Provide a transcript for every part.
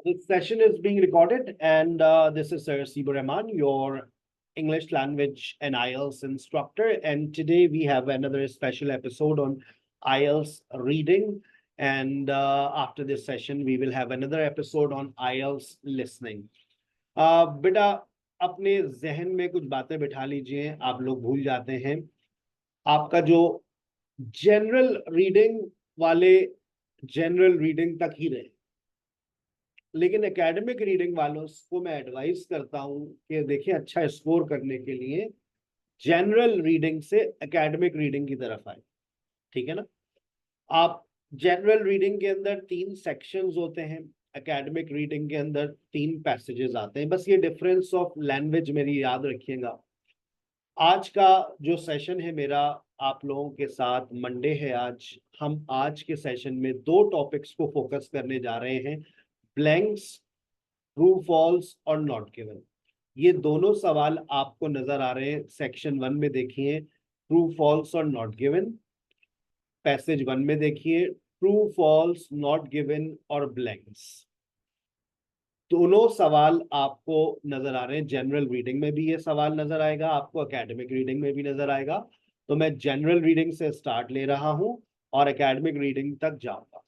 This session is being recorded, and this is Sir Sibu Rahman, your English language and IELTS instructor. And today we have another special episode on IELTS reading. And after this session, we will have another episode on IELTS listening. बेटा अपने जहन में कुछ बातें बिठा लीजिए, आप लोग भूल जाते हैं। आपका जो जनरल रीडिंग वाले जनरल रीडिंग तक ही रहे, लेकिन एकेडमिक रीडिंग वालों को मैं एडवाइस करता हूं कि देखिए, अच्छा स्कोर करने के लिए जनरल रीडिंग से एकेडमिक रीडिंग की तरफ आए। ठीक है ना? आप जनरल रीडिंग के अंदर 3 सेक्शंस होते हैं, एकेडमिक रीडिंग के अंदर 3 पैसेजेस आते हैं। बस ये डिफरेंस ऑफ लैंग्वेज मेरी याद रखिएगा। आज का जो सेशन है मेरा आप लोगों के साथ, मंडे है आज, हम आज के सेशन में 2 टॉपिक्स को फोकस करने जा रहे हैं, ब्लैंक्स, ट्रू फॉल्स और नॉट गिवन। ये दोनों सवाल आपको नजर आ रहे हैं सेक्शन 1 में। देखिए ट्रू फॉल्स और नॉट गिवन। पैसेज 1 में देखिए ट्रू फॉल्स, नॉट गिवन और ब्लैंक्स। दोनों सवाल आपको नजर आ रहे हैं। जनरल रीडिंग में भी ये सवाल नजर आएगा, आपको एकेडमिक रीडिंग में भी नजर आएगा। तो मैं जनरल रीडिंग से स्टार्ट ले रहा हूं और एकेडमिक रीडिंग तक जाऊंगा।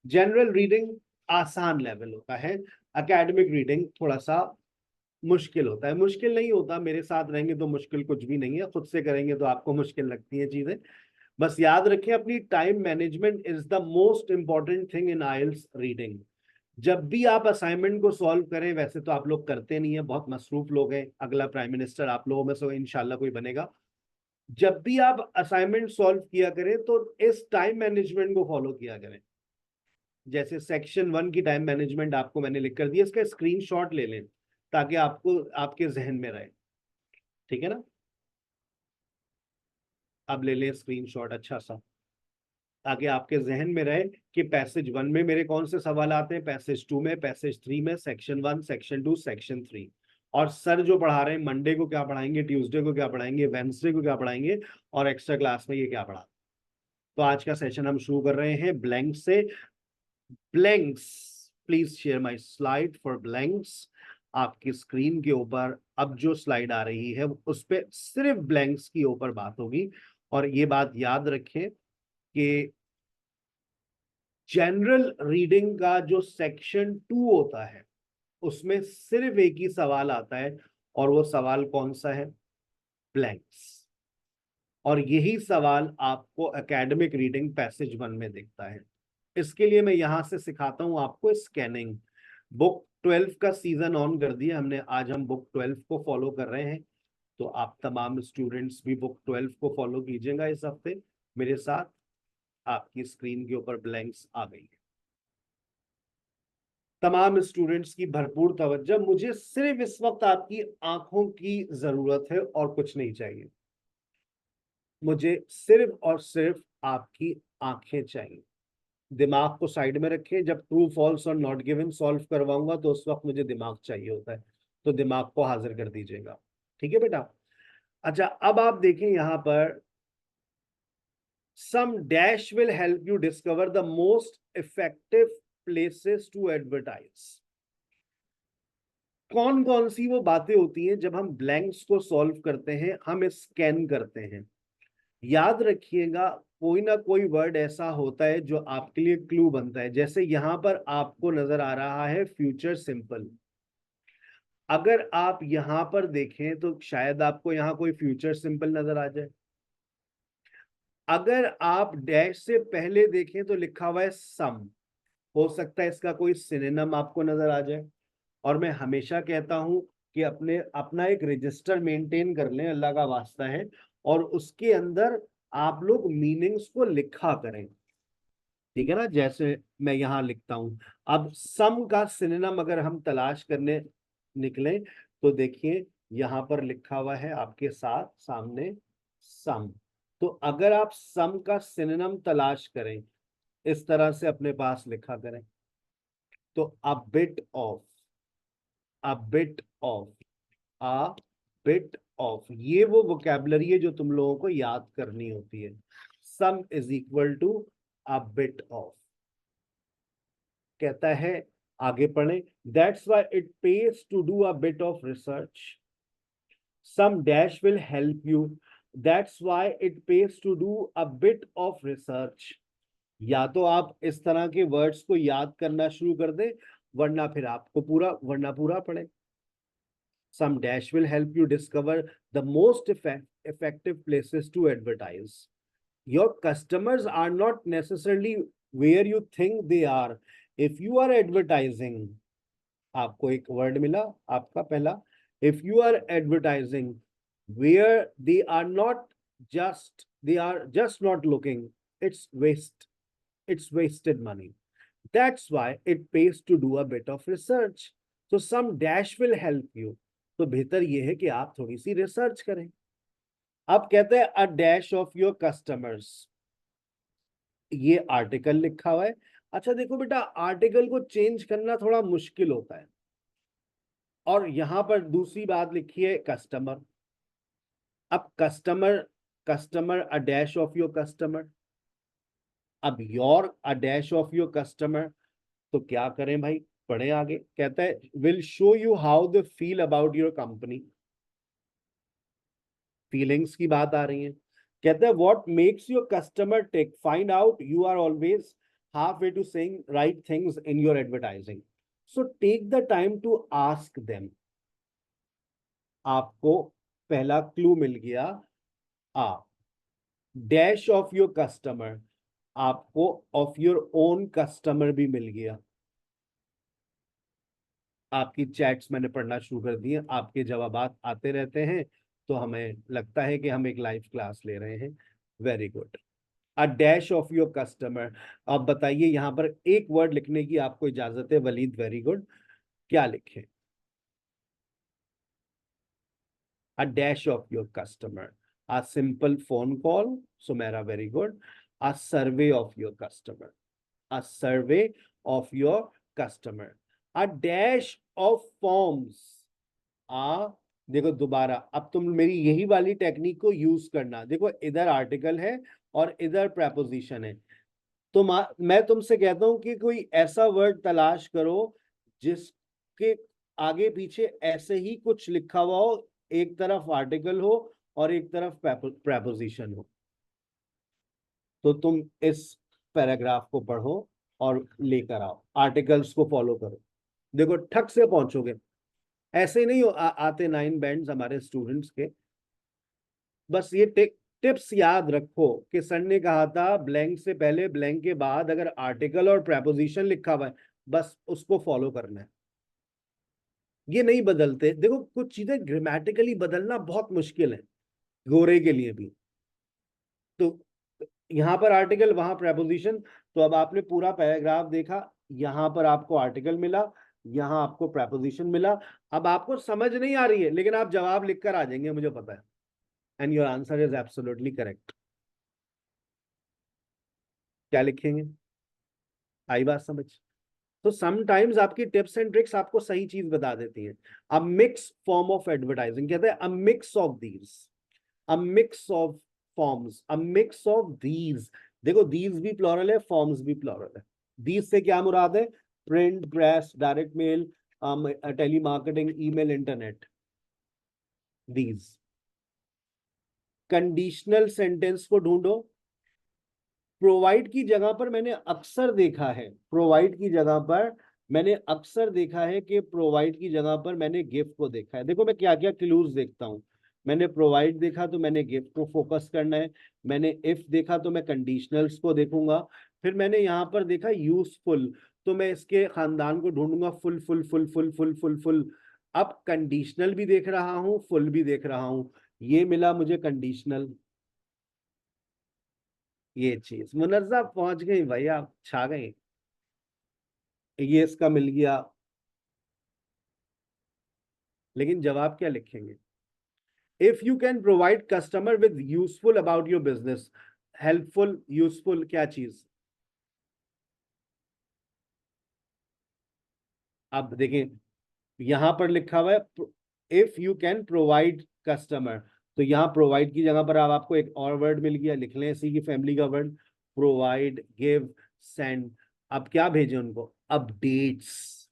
जनरल रीडिंग आसान लेवल होता है, एकेडमिक रीडिंग थोड़ा सा मुश्किल होता है। मुश्किल नहीं होता, मेरे साथ रहेंगे तो मुश्किल कुछ भी नहीं है, खुद से करेंगे तो आपको मुश्किल लगती है चीजें। बस याद रखें, अपनी time management is the most important thing in IELTS reading. जब भी आप असाइनमेंट को सॉल्व करें, वैसे तो आप लोग करते नहीं है, बहुत मसरूफ लोग हैं, अगला प्राइम मिनिस्टर आप लोगों में से इंशाल्लाह कोई बनेगा। जब भी आप असाइनमेंट सॉल्व किया करें तो इस टाइम मैनेजमेंट को फॉलो किया करें। जैसे सेक्शन 1 की टाइम मैनेजमेंट आपको मैंने लिख कर दिया, इसका स्क्रीनशॉट ले लें ताकि आपको आपके जहन में रहे। ठीक है ना? अब ले लें स्क्रीनशॉट अच्छा सा, ताकि आपके जहन में रहे कि पैसेज 1 में मेरे कौन से सवाल आते हैं, पैसेज 2 में, पैसेज 3 में, सेक्शन 1, सेक्शन 2, सेक्शन 3। और सर जो पढ़ा रहे हैं, मंडे को क्या पढ़ाएंगे, ट्यूसडे को क्या पढ़ाएंगे, वेडनेसडे को क्या पढ़ाएंगे, और एक्स्ट्रा क्लास में ये क्या पढ़ा। तो आज का सेशन हम शुरू कर रहे हैं ब्लैंक से। Blanks, please share my slide for blanks. आपकी स्क्रीन के ऊपर अब जो स्लाइड आ रही है उस पे सिर्फ ब्लैंक्स की ऊपर बात होगी। और ये बात याद रखें कि जनरल रीडिंग का जो सेक्शन 2 होता है उसमें सिर्फ एक ही सवाल आता है, और वो सवाल कौन सा है? ब्लैंक्स। और यही सवाल आपको एकेडमिक रीडिंग पैसेज 1 में दिखता है। इसके लिए मैं यहां से सिखाता हूं आपको स्कैनिंग। बुक 12 का सीजन ऑन कर दिया हमने, आज हम बुक 12 को फॉलो कर रहे हैं। तो आप तमाम स्टूडेंट्स भी बुक 12 को फॉलो कीजिएगा इस हफ्ते मेरे साथ। आपकी स्क्रीन के ऊपर ब्लैंक्स आ गई है। तमाम स्टूडेंट्स की भरपूर तवज्जो। मुझे सिर्फ इस वक्त आपकी आंखों की जरूरत है और कुछ नहीं चाहिए। मुझे सिर्फ और सिर्फ आपकी आंखें चाहिए। दिमाग को साइड में रखें। जब ट्रू फॉल्स और नॉट गिवन सॉल्व करवाऊंगा तो उस वक्त मुझे दिमाग चाहिए होता है, तो दिमाग को हाजिर कर दीजिएगा। ठीक है बेटा? अच्छा, अब आप देखें यहां पर, some dash will help you discover the most effective places to advertise. कौन कौन सी वो बातें होती हैं जब हम ब्लैंक्स को सॉल्व करते हैं, हम स्कैन करते हैं। याद रखिएगा, कोई ना कोई वर्ड ऐसा होता है जो आपके लिए क्लू बनता है। जैसे यहां पर आपको नजर आ रहा है फ्यूचर सिंपल। अगर आप यहां पर देखें तो शायद आपको यहां कोई फ्यूचर सिंपल नजर आ जाए। अगर आप डैश से पहले देखें तो लिखा हुआ है सम, हो सकता है इसका कोई सिनोनिम आपको नजर आ जाए। और मैं हमेशा कहता हूं कि अपना एक रजिस्टर मेंटेन कर लें, अल्लाह का वास्ता है, और उसके अंदर आप लोग मीनिंग्स को लिखा करें। ठीक है ना? जैसे मैं यहां लिखता हूं। अब सम का सिनोनिम अगर हम तलाश करने निकले तो देखिए यहां पर लिखा हुआ है आपके साथ सामने सम। तो अगर आप सम का सिनोनिम तलाश करें, इस तरह से अपने पास लिखा करें, तो अ bit of, a bit of, a bit of, ये वो वोकैबुलरी है जो तुम लोगों को याद करनी होती है। Some is equal to a bit of. कहता है आगे पढ़ें। That's why it pays to do a bit of research, some dash will help you, that's why it pays to do a bit of research. या तो आप इस तरह के वर्ड्स को याद करना शुरू कर दें, वरना फिर आपको पूरा पढ़ें। Some dash will help you discover the most effective places to advertise. Your customers are not necessarily where you think they are. If you are advertising, आपको एक वर्ड मिला आपका पहला, if you are advertising where they are just not looking, it's wasted money. That's why it pays to do a bit of research. So some dash will help you. तो बेहतर यह है कि आप थोड़ी सी रिसर्च करें। अब कहते हैं अ डैश ऑफ योर कस्टमर्स, ये आर्टिकल लिखा हुआ है। अच्छा देखो बेटा, आर्टिकल को चेंज करना थोड़ा मुश्किल होता है, और यहां पर दूसरी बात लिखी है कस्टमर। अब customer a dash of your customer, अब your a dash of your customer, तो क्या करें भाई, पढ़े आगे। कहता है will show you how they feel about your company, feelings की बात आ रही है। कहता है what makes your customer tick, find out, you are always half way to saying right things in your advertising, so take the time to ask them. आपको पहला clue मिल गया। आ डैश ऑफ योर कस्टमर, आपको of your own customer भी मिल गया। आपकी chats मैंने पढ़ना शुरू कर दिए, आपके जवाबात आते रहते हैं, तो हमें लगता है कि हम एक लाइव क्लास ले रहे हैं। Very good. A dash of your customer. अब बताइए, यहां पर एक वर्ड लिखने की आपको इजाजत है वलीद, वेरी गुड। क्या लिखें? A dash of your customer, a simple phone call, Sumera very good. A survey of your customer, a survey of your customer, a dash of forms। देखो दोबारा, अब तुम मेरी यही वाली टेक्निक को यूज करना। देखो इधर आर्टिकल है और इधर प्रेपोजिशन है, तो मैं तुमसे कहता हूं कि कोई ऐसा वर्ड तलाश करो जिसके आगे पीछे ऐसे ही कुछ लिखा हुआ हो, एक तरफ आर्टिकल हो और एक तरफ प्रेपोजिशन हो। तो तुम इस पैराग्राफ को पढ़ो और लेकर आओ, आर्टिकल्स को फॉलो करो, देखो ठक से पहुंचोगे। ऐसे नहीं आते 9 बैंड्स हमारे स्टूडेंट्स के। बस ये टिप्स याद रखो कि सर ने कहा था ब्लैंक से पहले ब्लैंक के बाद अगर आर्टिकल और प्रेपोजिशन लिखा हुआ है, बस उसको फॉलो करना है, ये नहीं बदलते। देखो कुछ चीजें ग्रामेटिकली बदलना बहुत मुश्किल है, गोरे के लिए भी। तो यहाँ पर आर्टिकल, वहां प्रेपोजिशन। तो अब आपने पूरा पैराग्राफ देखा, यहां पर आपको आर्टिकल मिला, यहां आपको प्रेपोजिशन मिला। अब आपको समझ नहीं आ रही है, लेकिन आप जवाब लिखकर आ जाएंगे, मुझे पता है। And your answer is absolutely correct. क्या लिखेंगे? आई बात समझ? तो समटाइम्स आपकी टिप्स एंड ट्रिक्स आपको सही चीज बता देती हैं। A mix form of advertising, कहते हैं a mix of these, a mix of forms, a mix of these. देखो दीज भी प्लूरल है, फॉर्म्स भी प्लूरल है। दीज से क्या मुराद है? Print, press, direct mail, telemarketing, email, internet, these. Conditional sentence को ढूंढो। प्रोवाइड की जगह पर मैंने अक्सर देखा है, प्रोवाइड की जगह पर मैंने अक्सर देखा है कि प्रोवाइड की जगह पर मैंने गिफ्ट को देखा है। देखो मैं क्या क्या क्लूज देखता हूं। मैंने प्रोवाइड देखा तो मैंने गिफ्ट को फोकस करना है, मैंने इफ देखा तो मैं कंडीशनल्स को देखूंगा, फिर मैंने यहां पर देखा यूजफुल, तो मैं इसके खानदान को ढूंढूंगा, full full full full full full full. अब कंडीशनल भी देख रहा हूं, फुल भी देख रहा हूं, ये मिला मुझे कंडीशनल। ये चीज मुनज्जा पहुंच गई भाई, आप छा गई। ये इसका मिल गया, लेकिन जवाब क्या लिखेंगे? If you can provide customer with useful about your business, helpful, useful, क्या चीज? अब देखें, यहां पर लिखा हुआ है if you can provide customer, तो यहां प्रोवाइड की जगह पर अब आपको एक और वर्ड मिल गया, लिख लें इसी की फैमिली का वर्ड, प्रोवाइड, गिव, सेंड। अब क्या भेजे उनको? Updates.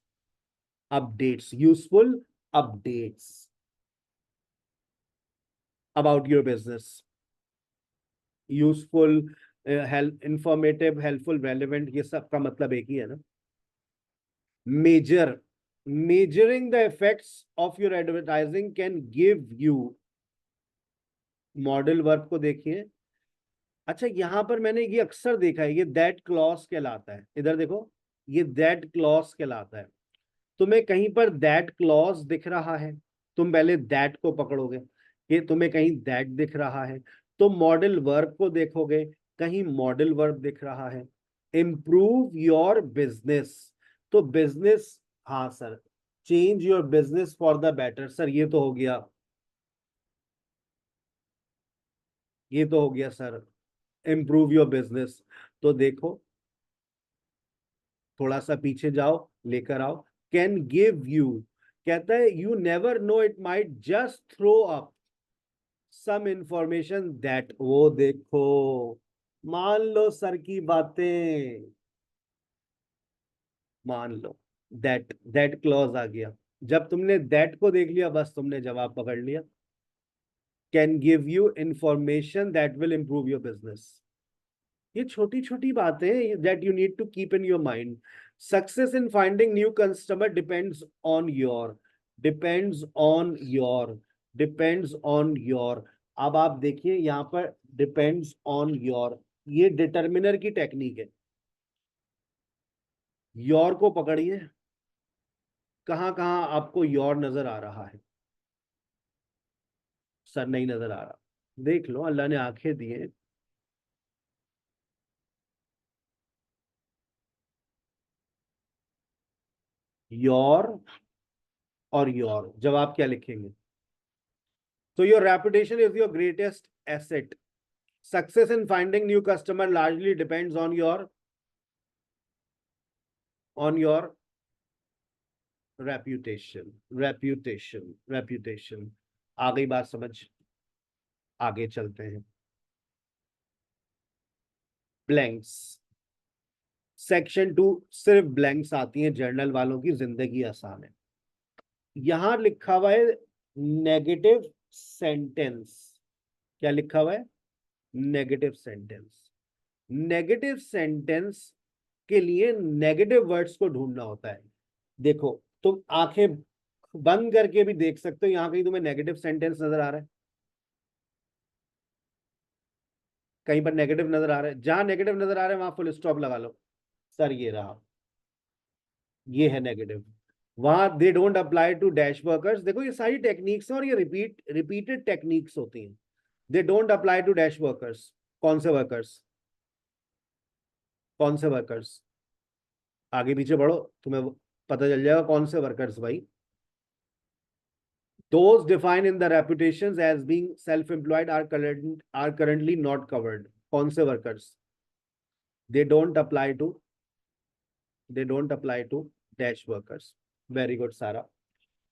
updates, useful updates about your business, useful, informative, helpful, relevant, ये सब का मतलब एक ही है ना. Measure, measuring the effects of your advertising can give you, modal verb को देखिए. अच्छा, यहां पर मैंने ये अक्सर देखा है, ये दैट क्लॉज कहलाता है. इधर देखो, ये दैट क्लॉज कहलाता है. तुम्हें कहीं पर दैट क्लॉज दिख रहा है, तुम पहले दैट को पकड़ोगे कि तुम्हें कहीं दैट दिख रहा है, तो मॉडल वर्ब को देखोगे, कहीं मॉडल वर्ब दिख रहा है. इम्प्रूव योर बिजनेस, तो बिजनेस, हाँ sir, change your business for the better. Sir ये तो हो गया, ये तो हो गया सर, इम्प्रूव योर बिजनेस. तो देखो, थोड़ा सा पीछे जाओ, लेकर आओ. कैन गिव यू, कहता है you never know, it might just throw up some information that, वो देखो, मान लो सर की बातें, मान लो दैट, दैट क्लॉज आ गया. जब तुमने दैट को देख लिया, बस तुमने जवाब पकड़ लिया. Can give you information that will improve your business. ये छोटी छोटी बातें that you need to keep in your mind. Success in finding new customer depends on your, depends on your, depends on your. अब आप देखिए यहां पर depends on your, ये डिटर्मिनर की टेक्निक है. योर को पकड़िए, कहां कहां आपको योर नजर आ रहा है. सर नहीं नजर आ रहा, देख लो, अल्लाह ने आंखें दी हैं. योर और योर, जवाब क्या लिखेंगे? So your reputation is your greatest asset. Success in finding new customer largely depends on your reputation. Reputation, reputation. आ गई बात समझ? आगे चलते हैं. ब्लैंक्स, सेक्शन 2 सिर्फ ब्लैंक्स आती हैं, जर्नल वालों की जिंदगी आसान है. यहां लिखा हुआ है नेगेटिव सेंटेंस. क्या लिखा हुआ है? Negative sentence. नेगेटिव सेंटेंस के लिए नेगेटिव वर्ड्स को ढूंढना होता है. देखो, तुम आंखें बंद करके भी देख सकते हो, यहां कहीं तुम्हें नेगेटिव सेंटेंस नजर आ रहा है? कहीं पर नेगेटिव नजर आ रहा है? जहां नेगेटिव नजर आ रहा है वहां फुल स्टॉप लगा लो. सर ये रहा, ये है नेगेटिव. वहां they don't apply to dash workers. देखो ये सारी टेक्निक्स हैं और ये रिपीटेड टेक्निक्स होती हैं. They don't apply to dash workers. कौन से वर्कर्स? कौन से वर्कर्स? आगे पीछे बढ़ो, तुम्हें पता चल जाएगा कौन से वर्कर्स भाई. Those defined in the reputations as being self-employed are currently not covered. कौन से workers? They don't apply to, they don't apply to dash workers. Very good, Sarah.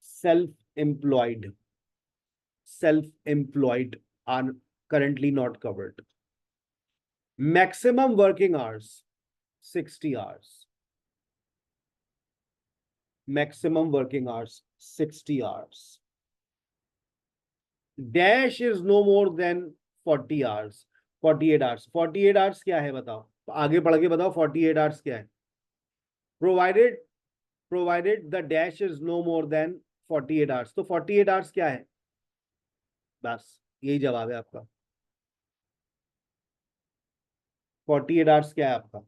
Self-employed, self-employed are currently not covered. Maximum working hours, 60 hours. Maximum working hours, 60 hours. Dash is no more than 40 hours, 48 hours. 48 hours क्या है बताओ? तो आगे बढ़ के बताओ 48 hours क्या है? Provided the dash is no more than 48 hours. तो 48 hours क्या है? बस यही जवाब है आपका. 48 hours क्या है आपका?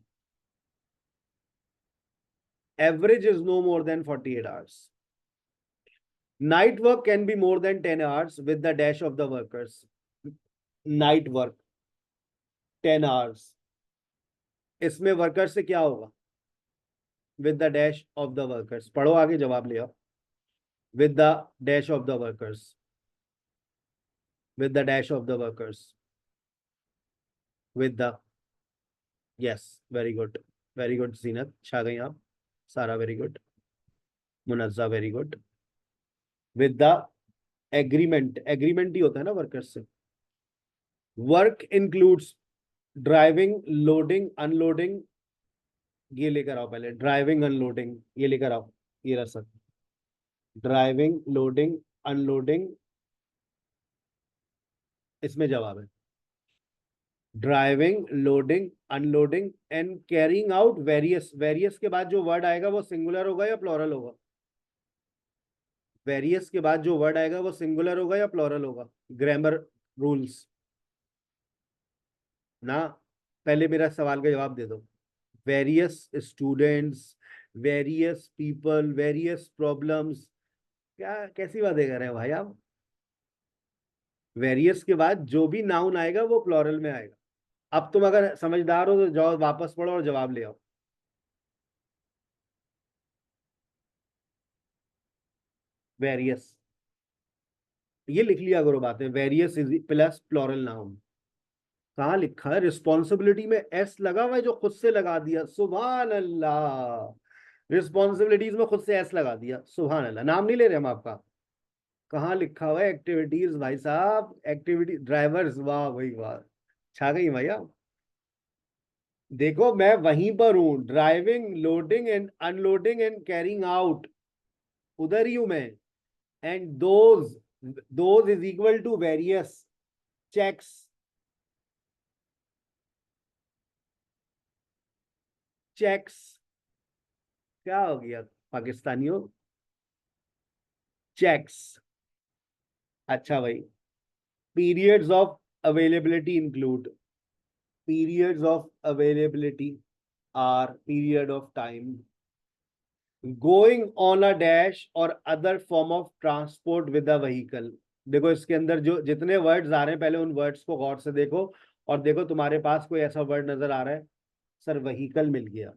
Average is no more than 48 hours. Night work can be more than 10 hours with the dash of the workers. Night work 10 hours. इसमें वर्कर से क्या होगा? With the dash of the workers. पढ़ो आगे, जवाब ले आओ. With the dash of the workers. With the dash of the workers. With the, yes, very good. Very good, Zinat. छा गई आप. सारा very good. मुनज्जा very good. With the agreement. Agreement ही होता है ना वर्कर्स से. Work includes driving, loading, unloading. ये लेकर आओ पहले. ड्राइविंग, अनलोडिंग, ये लेकर आओ. ये रहा सर. ड्राइविंग, लोडिंग, अनलोडिंग, इसमें जवाब है। Driving, loading, unloading and carrying out various. Various के बाद जो वर्ड आएगा वो सिंगुलर होगा या प्लूरल होगा? वेरियस के बाद जो वर्ड आएगा वो सिंगुलर होगा या प्लूरल होगा? ग्रामर रूल्स ना, पहले मेरा सवाल का जवाब दे दो। Various students, various people, various problems, क्या कैसी बातें कर रहे हैं भाई आप? वेरियस के बाद जो भी नाउन आएगा वो प्लूरल में आएगा। अब तुम अगर समझदार हो तो जाओ वापस पढ़ो और जवाब ले आओ। वेरियस, ये लिख लिया करो बातें, various is plus plural noun. कहाँ लिखा है? रिस्पॉन्सिबिलिटी में एस लगा हुआ है जो खुद से लगा दिया, सुभान अल्लाह। रिस्पॉन्सिबिलिटीज में खुद से एस लगा दिया, सुभान अल्लाह। नाम नहीं ले रहे हम आपका। कहाँ लिखा हुआ है एक्टिविटीज भाई साहब? एक्टिविटी ड्राइवर्स, वाह भाई वाह, छा गई भैया। देखो मैं वहीं पर हूँ, driving, loading and unloading and carrying out, उधर ही हूं मैं। And those is equal to various checks. Checks, क्या हो गया पाकिस्तानियों? चेक्स। अच्छा भाई, periods of availability include, periods of availability are period of time going on a dash or other form of transport with a vehicle। देखो इसके अंदर जो जितने वर्ड्स आ रहे हैं पहले उन वर्ड्स को गौर से देखो, और देखो तुम्हारे पास कोई ऐसा वर्ड नजर आ रहा है? सर व्हीकल मिल गया।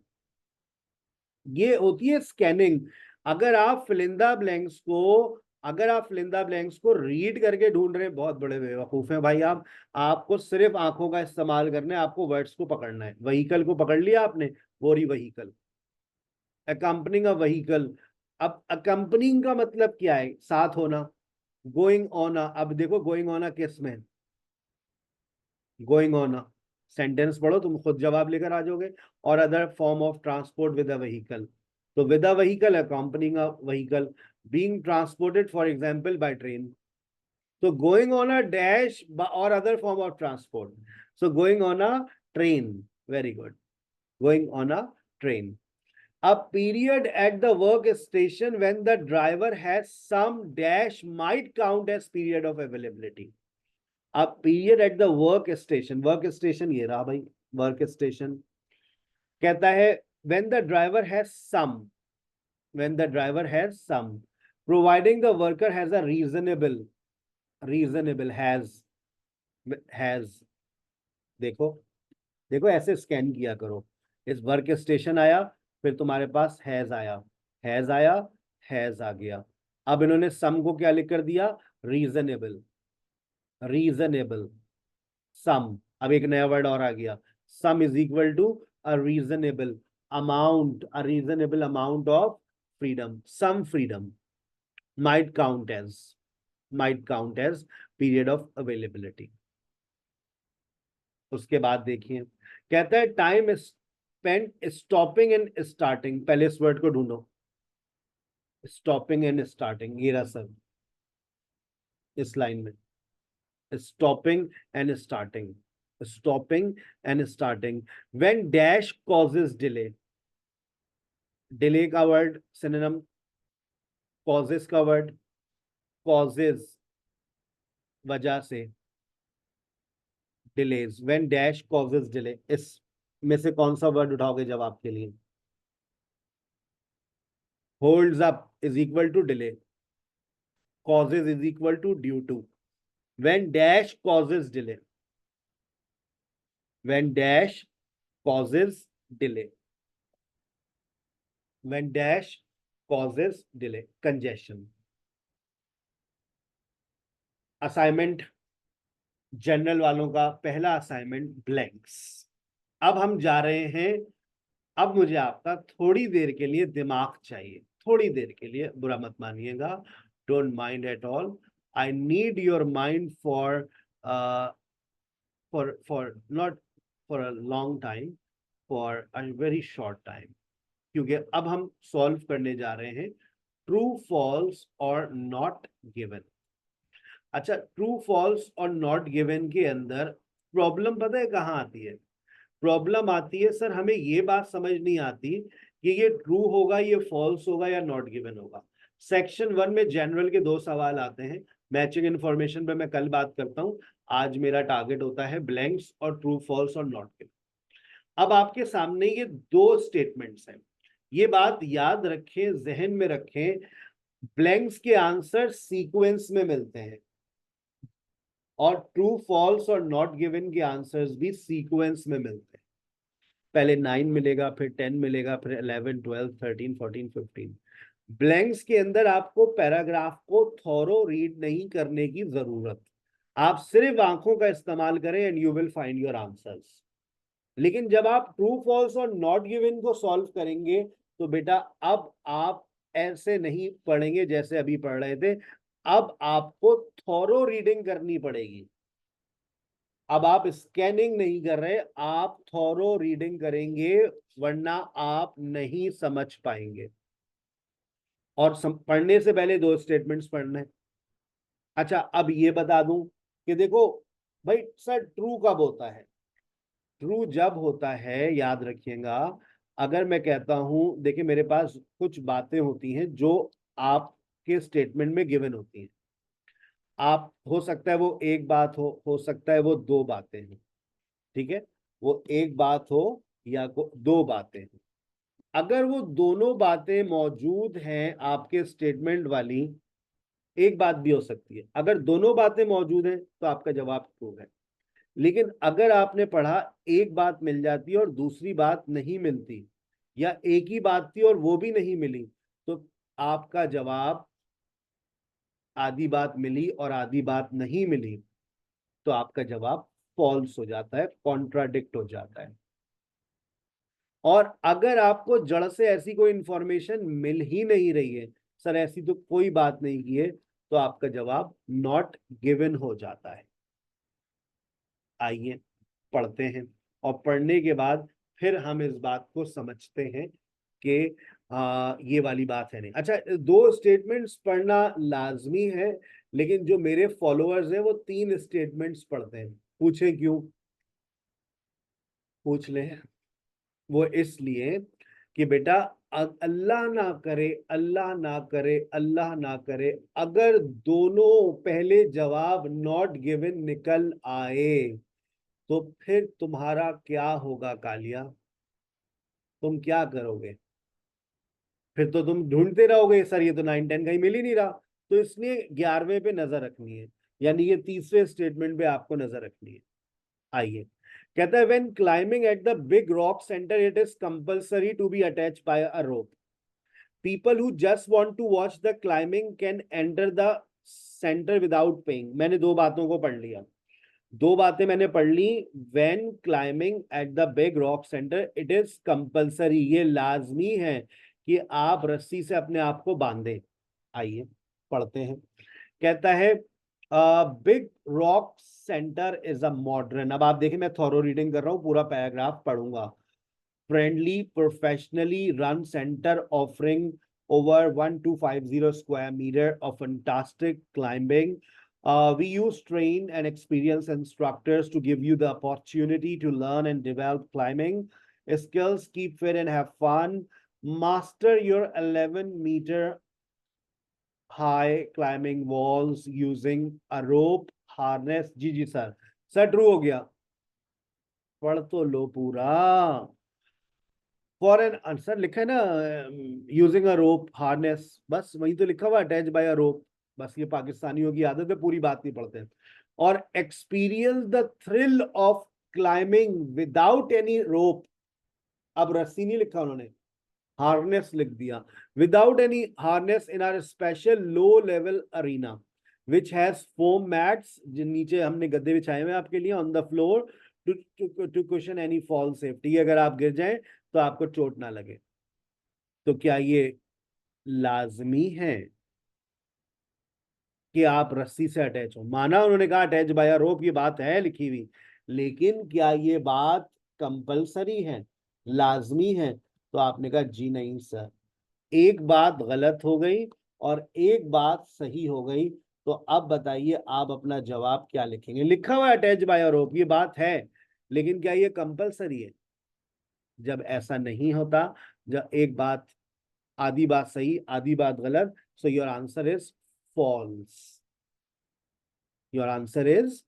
ये होती है स्कैनिंग। अगर आप फिलिंदा ब्लैंक्स को अगर आप फिलिंदा ब्लैंक्स को रीड करके ढूंढ रहे हैं, बहुत बड़े बेवकूफ हैं भाई आप। आपको सिर्फ आंखों का इस्तेमाल करना है, आपको वर्ड्स को पकड़ना है। व्हीकल को पकड़ लिया आपने, वो रही व्हीकल। अकम्पनिंग अ व्हीकल, अब अकम्पनिंग का मतलब क्या है? साथ होना। गोइंग ऑन अ, अब देखो गोइंग ऑन अ किस में? गोइंग ऑन अ, सेंटेंस पढ़ो तुम खुद जवाब लेकर आ जाओगे। और other form of transport with a vehicle, तो with a vehicle, accompanying a vehicle, being transported for example by train. तो going on a dash or other form of transport, so going on a train, very good, going on a train. A period at the work station when the driver has some dash might count as period of availability। अब period at the work station, work station ये रहा भाई, work station. कहता है when the driver has some, when the driver has some, providing the worker has a reasonable, reasonable has. देखो, देखो ऐसे scan किया करो। इस वर्क स्टेशन आया, फिर तुम्हारे पास हैज आया, हैज आया, हैज आ गया। अब इन्होंने सम को क्या लिख कर दिया? Reasonable, reasonable some. अब एक नया वर्ड और आ गया, some is equal to a reasonable amount, a reasonable amount of freedom, some freedom might count as, might count as period of availability. उसके बाद देखिए, कहता है time spent stopping and starting. पहले इस वर्ड को ढूंढो, स्टॉपिंग एंड स्टार्टिंग, ये रहा सब इस लाइन में। Stopping and starting, stopping and starting when dash causes delay. Delay का वर्ड सिनोनिम, कॉजेज का वर्ड, कॉजेज वजह से, delays, when dash causes delay. इस में से कौन सा वर्ड उठाओगे जवाब के लिए? Holds up is equal to delay, causes is equal to due to, when dash causes delay, when dash causes delay, when dash causes delay, congestion। Assignment general वालों का पहला असाइनमेंट ब्लैंक्स। अब हम जा रहे हैं। अब मुझे आपका थोड़ी देर के लिए दिमाग चाहिए, थोड़ी देर के लिए, बुरा मत मानिएगा, don't mind at all. I need your mind for not for a long time, for a very short time. क्योंकि अब हम सॉल्व करने जा रहे हैं ट्रू फॉल्स और नॉट गिवन। अच्छा, ट्रू फॉल्स और नॉट गिवन के अंदर प्रॉब्लम पता है कहाँ आती है? प्रॉब्लम आती है सर, हमें ये बात समझ नहीं आती कि ये ट्रू होगा, ये फॉल्स होगा या नॉट गिवन होगा। सेक्शन 1 में जनरल के 2 सवाल आते हैं। मैचिंग इंफॉर्मेशन पे मैं कल बात करता हूं। आज मेरा टारगेट होता है ब्लैंक्स और ट्रू फॉल्स और नॉट गिवन। अब आपके सामने ये 2 स्टेटमेंट्स हैं, ये बात याद रखें, जहन में रखें। ब्लैंक्स के आंसर सीक्वेंस में मिलते हैं और ट्रू फॉल्स और नॉट गिवन के आंसर्स भी सीक्वेंस में मिलते हैं। पहले 9 मिलेगा, फिर 10 मिलेगा, फिर 11, 12, 13, 14, 15। ब्लैंक्स के अंदर आपको पैराग्राफ को थॉरो रीड नहीं करने की जरूरत, आप सिर्फ आंखों का इस्तेमाल करें and you will find your answers. लेकिन जब आप ट्रू फॉल्स और नॉट गिवन को सॉल्व करेंगे तो बेटा अब आप ऐसे नहीं पढ़ेंगे जैसे अभी पढ़ रहे थे, अब आपको थॉरो रीडिंग करनी पड़ेगी। अब आप स्कैनिंग नहीं कर रहे, आप थॉरो रीडिंग करेंगे, वरना आप नहीं समझ पाएंगे। और पढ़ने से पहले 2 स्टेटमेंट्स पढ़ने। अच्छा, अब ये बता दूं कि देखो भाई सर, ट्रू कब होता है? ट्रू जब होता है, याद रखिएगा, अगर मैं कहता हूं देखिए मेरे पास कुछ बातें होती हैं जो आपके स्टेटमेंट में गिवन होती हैं। आप हो सकता है वो एक बात हो सकता है वो 2 बातें हैं, ठीक है? वो एक बात हो या 2 बातें हैं। अगर वो दोनों बातें मौजूद हैं आपके स्टेटमेंट वाली, एक बात भी हो सकती है। अगर दोनों बातें मौजूद हैं तो आपका जवाब ट्रू है। लेकिन अगर आपने पढ़ा एक बात मिल जाती और दूसरी बात नहीं मिलती, या एक ही बात थी और वो भी नहीं मिली, तो आपका जवाब आधी बात मिली और आधी बात नहीं मिली, तो आपका जवाब फॉल्स हो जाता है, कॉन्ट्राडिक्ट हो जाता है। और अगर आपको जड़ से ऐसी कोई इंफॉर्मेशन मिल ही नहीं रही है, सर ऐसी तो कोई बात नहीं की है, तो आपका जवाब नॉट गिवन हो जाता है। आइए पढ़ते हैं, और पढ़ने के बाद फिर हम इस बात को समझते हैं कि ये वाली बात है नहीं। अच्छा, 2 स्टेटमेंट्स पढ़ना लाजमी है, लेकिन जो मेरे फॉलोअर्स हैं वो 3 स्टेटमेंट्स पढ़ते हैं। पूछे क्यों? पूछ ले। वो इसलिए कि बेटा अल्लाह ना करे, अल्लाह ना करे, अल्लाह ना करे, अगर दोनों पहले जवाब नॉट गिवन निकल आए तो फिर तुम्हारा क्या होगा कालिया? तुम क्या करोगे? फिर तो तुम ढूंढते रहोगे, सर ये तो 9, 10 कहीं मिल ही नहीं रहा। तो इसलिए 11वें पे नजर रखनी है, यानी ये तीसरे स्टेटमेंट पे आपको नजर रखनी है। आइए, कहता है when climbing at the big rock centre it is compulsory to be attached by a rope. People who just want to watch the climbing can enter the centre without paying. मैंने 2 बातों को पढ़ लिया, 2 बातें मैंने पढ़ ली। When climbing at the big rock centre it is compulsory, ये लाजमी है कि आप रस्सी से अपने आप को बांधें। आइए पढ़ते हैं। कहता है big rock centre is a modern, अब आप देखें मैं थॉरो रीडिंग कर रहा हूं, पूरा पैराग्राफ पढ़ूंगा। Friendly professionally run centre offering over 1250 square meter of fantastic climbing. We use trained and experienced instructors to give you the opportunity to learn and develop climbing skills, keep fit and have fun. Master your 11-meter high climbing walls using a rope harness. जी जी sir, sir true हो गया। पढ़ तो लो पूरा। For an answer लिखा है ना, यूजिंग अ रोप हार्नेस, बस वही तो लिखा हुआ, अटैच बाय अ रोप। बस ये पाकिस्तानियों की आदत है, पूरी बात नहीं पढ़ते हैं। और experience the thrill of climbing without any rope, अब रस्सी नहीं लिखा उन्होंने, हार्नेस लिख दिया। Without any harness in our special low level arena which has foam mats, जिन नीचे हमने गद्दे बिछाए हुए आपके लिए, on the floor to question any fall safety, अगर आप गिर जाएं तो आपको चोट ना लगे। तो क्या ये लाजमी है कि आप रस्सी से अटैच हो? माना उन्होंने कहा अटैच बाय रोप, ये बात है लिखी हुई, लेकिन क्या ये बात कंपलसरी है, लाजमी है? तो आपने कहा जी नहीं सर, एक बात गलत हो गई और एक बात सही हो गई, तो अब बताइए आप अपना जवाब क्या लिखेंगे। लिखा हुआ है अटैच बाय अ रोप, ये बात है, लेकिन क्या ये कंपलसरी है? जब ऐसा नहीं होता, जब एक बात, आधी बात सही आधी बात गलत, so your answer is false. Your answer is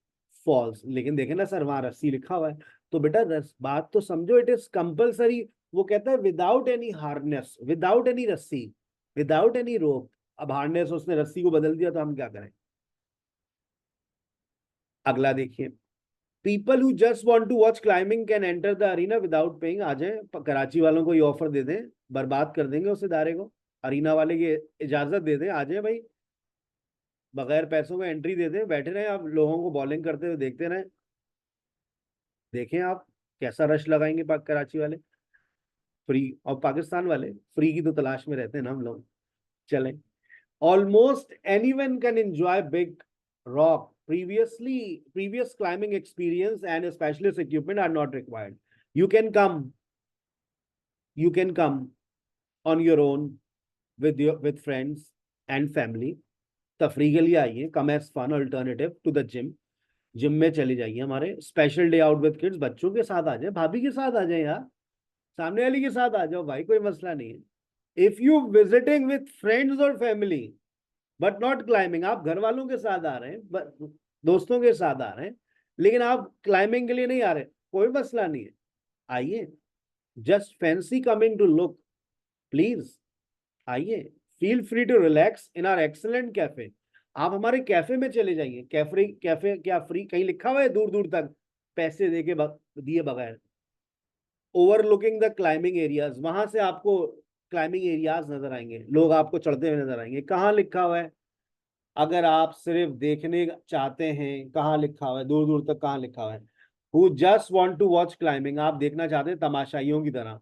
false. लेकिन देखे ना सर, वहां रस्सी लिखा हुआ है, तो बेटा बात तो समझो, इट इज कंपलसरी। वो कहता है without any harness, without any रस्सी, विदाउट एनी रोप। अब हार्नेस, उसने रस्सी को बदल दिया तो हम क्या करें? अगला देखिए, people who just want to watch climbing can enter the arena without paying. आ जाए, कराची वालों को ये ऑफर दे दें, बर्बाद कर देंगे उस इदारे को। अरीना वाले की इजाजत दे दें, आ जाए भाई, बगैर पैसों में एंट्री दे दें, बैठे रहे आप लोगों को बॉलिंग करते हुए देखते रहे। देखें आप कैसा रश लगाएंगे पाक कराची वाले, फ्री। और पाकिस्तान वाले फ्री की तो तलाश में रहते हैं ना हम लोग। चलें, almost anyone can enjoy big rock. Previous climbing experience and specialist equipment are not required. You can come, you can come on your own with friends and family. तफरी के लिए आइए, come as fun alternative to the gym. Gym में चली जाइए, हमारे special day out with kids, बच्चों के साथ आ जाए, भाभी के साथ आ जाए यार, सामने वाली के साथ आ जाओ भाई, कोई मसला नहीं है। If you visiting with friends और फैमिली बट नॉट क्लाइंबिंग, आप घर वालों के साथ आ रहे हैं, दोस्तों के साथ आ रहे हैं, लेकिन आप क्लाइंबिंग के लिए नहीं आ रहे, कोई मसला नहीं है, आइए। Just fancy coming to look, please आइए। Feel free to relax in our excellent cafe. आप हमारे कैफे में चले जाइए। कैफे कैफे क्या फ्री? कहीं लिखा हुआ है दूर दूर तक पैसे दे के दिए बगैर? ओवरलुकिंग द क्लाइंबिंग एरियाज, वहां से आपको क्लाइंबिंग एरियाज नजर आएंगे, लोग आपको चढ़ते हुए नजर आएंगे। कहाँ लिखा हुआ है? अगर आप सिर्फ देखने चाहते हैं, कहाँ लिखा हुआ है दूर दूर तक? कहाँ लिखा हुआ है? Who just want to watch climbing, आप देखना चाहते हैं तमाशाइयों की तरह,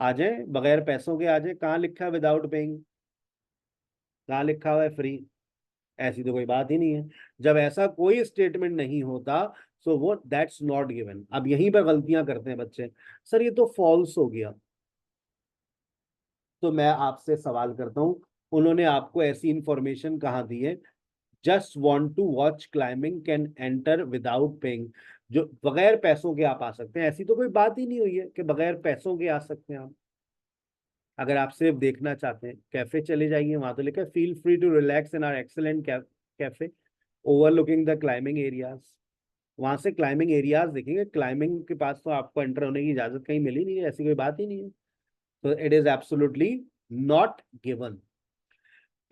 आ जाए, बगैर पैसों के आ जाए। कहाँ लिखा है विदाउट पेइंग? कहाँ लिखा हुआ है फ्री? ऐसी तो कोई बात ही नहीं है। जब ऐसा कोई स्टेटमेंट नहीं होता, सो वो दैट्स नॉट गिवन। अब यहीं पर गलतियां करते हैं बच्चे, सर ये तो फॉल्स हो गया। तो मैं आपसे सवाल करता हूं, उन्होंने आपको ऐसी इंफॉर्मेशन कहाँ दी है? Just want to watch climbing can enter without paying, जो बगैर पैसों के आप आ सकते हैं। ऐसी तो कोई बात ही नहीं हुई है कि बगैर पैसों के आ सकते हैं आप। अगर आप सिर्फ देखना चाहते हैं, कैफे चले जाइए, वहां तो लिखा है feel free to relax in our excellent cafe overlooking the climbing areas. वहां से क्लाइंबिंग एरियाज देखेंगे, क्लाइंबिंग के पास तो आपको एंटर होने की इजाजत कहीं मिली नहीं है, ऐसी कोई बात ही नहीं है। तो it is absolutely not given.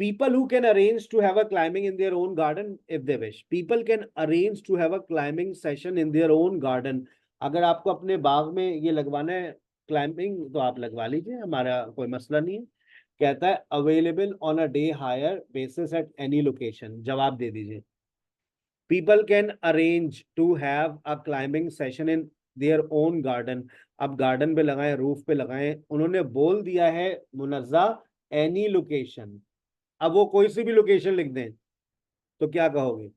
People who can arrange to have a climbing in their own garden if they wish. People can arrange to have a climbing session in their own garden. अगर आपको अपने बाग में ये लगवाना है climbing, तो आप लगवा लीजिए, हमारा कोई मसला नहीं है। कहता है available on a day hire basis at any location, जवाब दे दीजिए। People can arrange to have a climbing session in their own garden. अब गार्डन पे लगाएं, रूफ पे लगाएं, उन्होंने बोल दिया है मुनज़्ज़ा एनी लोकेशन। अब वो कोई सी भी लोकेशन लिख दें तो क्या कहोगे?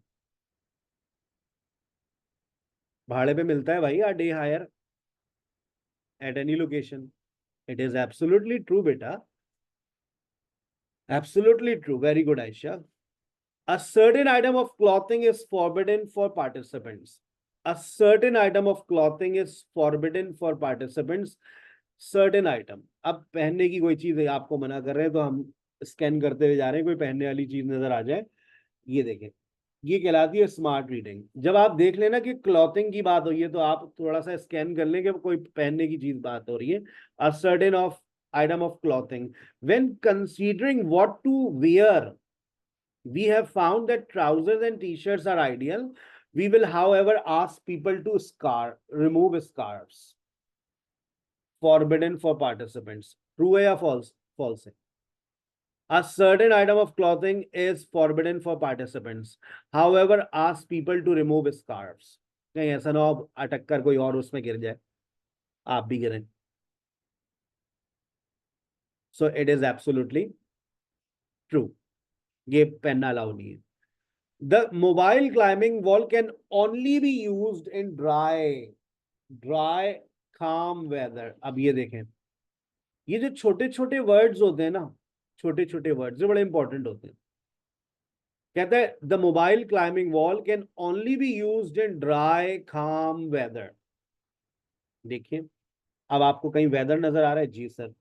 भाड़े पे मिलता है भाई, day hire at any location. It is absolutely true बेटा, absolutely true. Very good Ayesha. A certain item of clothing is forbidden for participants. A certain item of clothing is forbidden for participants. Certain item, अब पहनने की कोई चीज है आपको मना कर रहे हैं, तो हम स्कैन करते हुए जा रहे हैं, कोई पहनने वाली चीज नजर आ जाए, ये देखें, ये कहलाती है स्मार्ट रीडिंग। जब आप देख लेना कि क्लॉथिंग की बात हुई है, तो आप थोड़ा सा स्कैन कर लें कि कोई पहनने की चीज बात हो रही है। A certain of item of clothing. When considering what to wear, we have found that trousers and t-shirts are ideal. We will however ask people to remove scarves, forbidden for participants. True है या false? False है। A certain item of clothing is forbidden for participants. However, ask people to remove scarves. कहीं ऐसा ना हो अटक कर कोई और उसमें गिर जाए, आप भी गिरें। So it is absolutely true. ये पहनना अलाउ नहीं है। The mobile climbing wall can only be used in dry, calm weather. अब ये देखें, ये जो छोटे छोटे वर्ड्स होते हैं ना, छोटे छोटे वर्ड जो बड़े इंपॉर्टेंट होते हैं। कहते हैं the mobile climbing wall can only be used in dry calm weather. देखिए, अब आपको कहीं वेदर नजर आ रहा है? जी sir.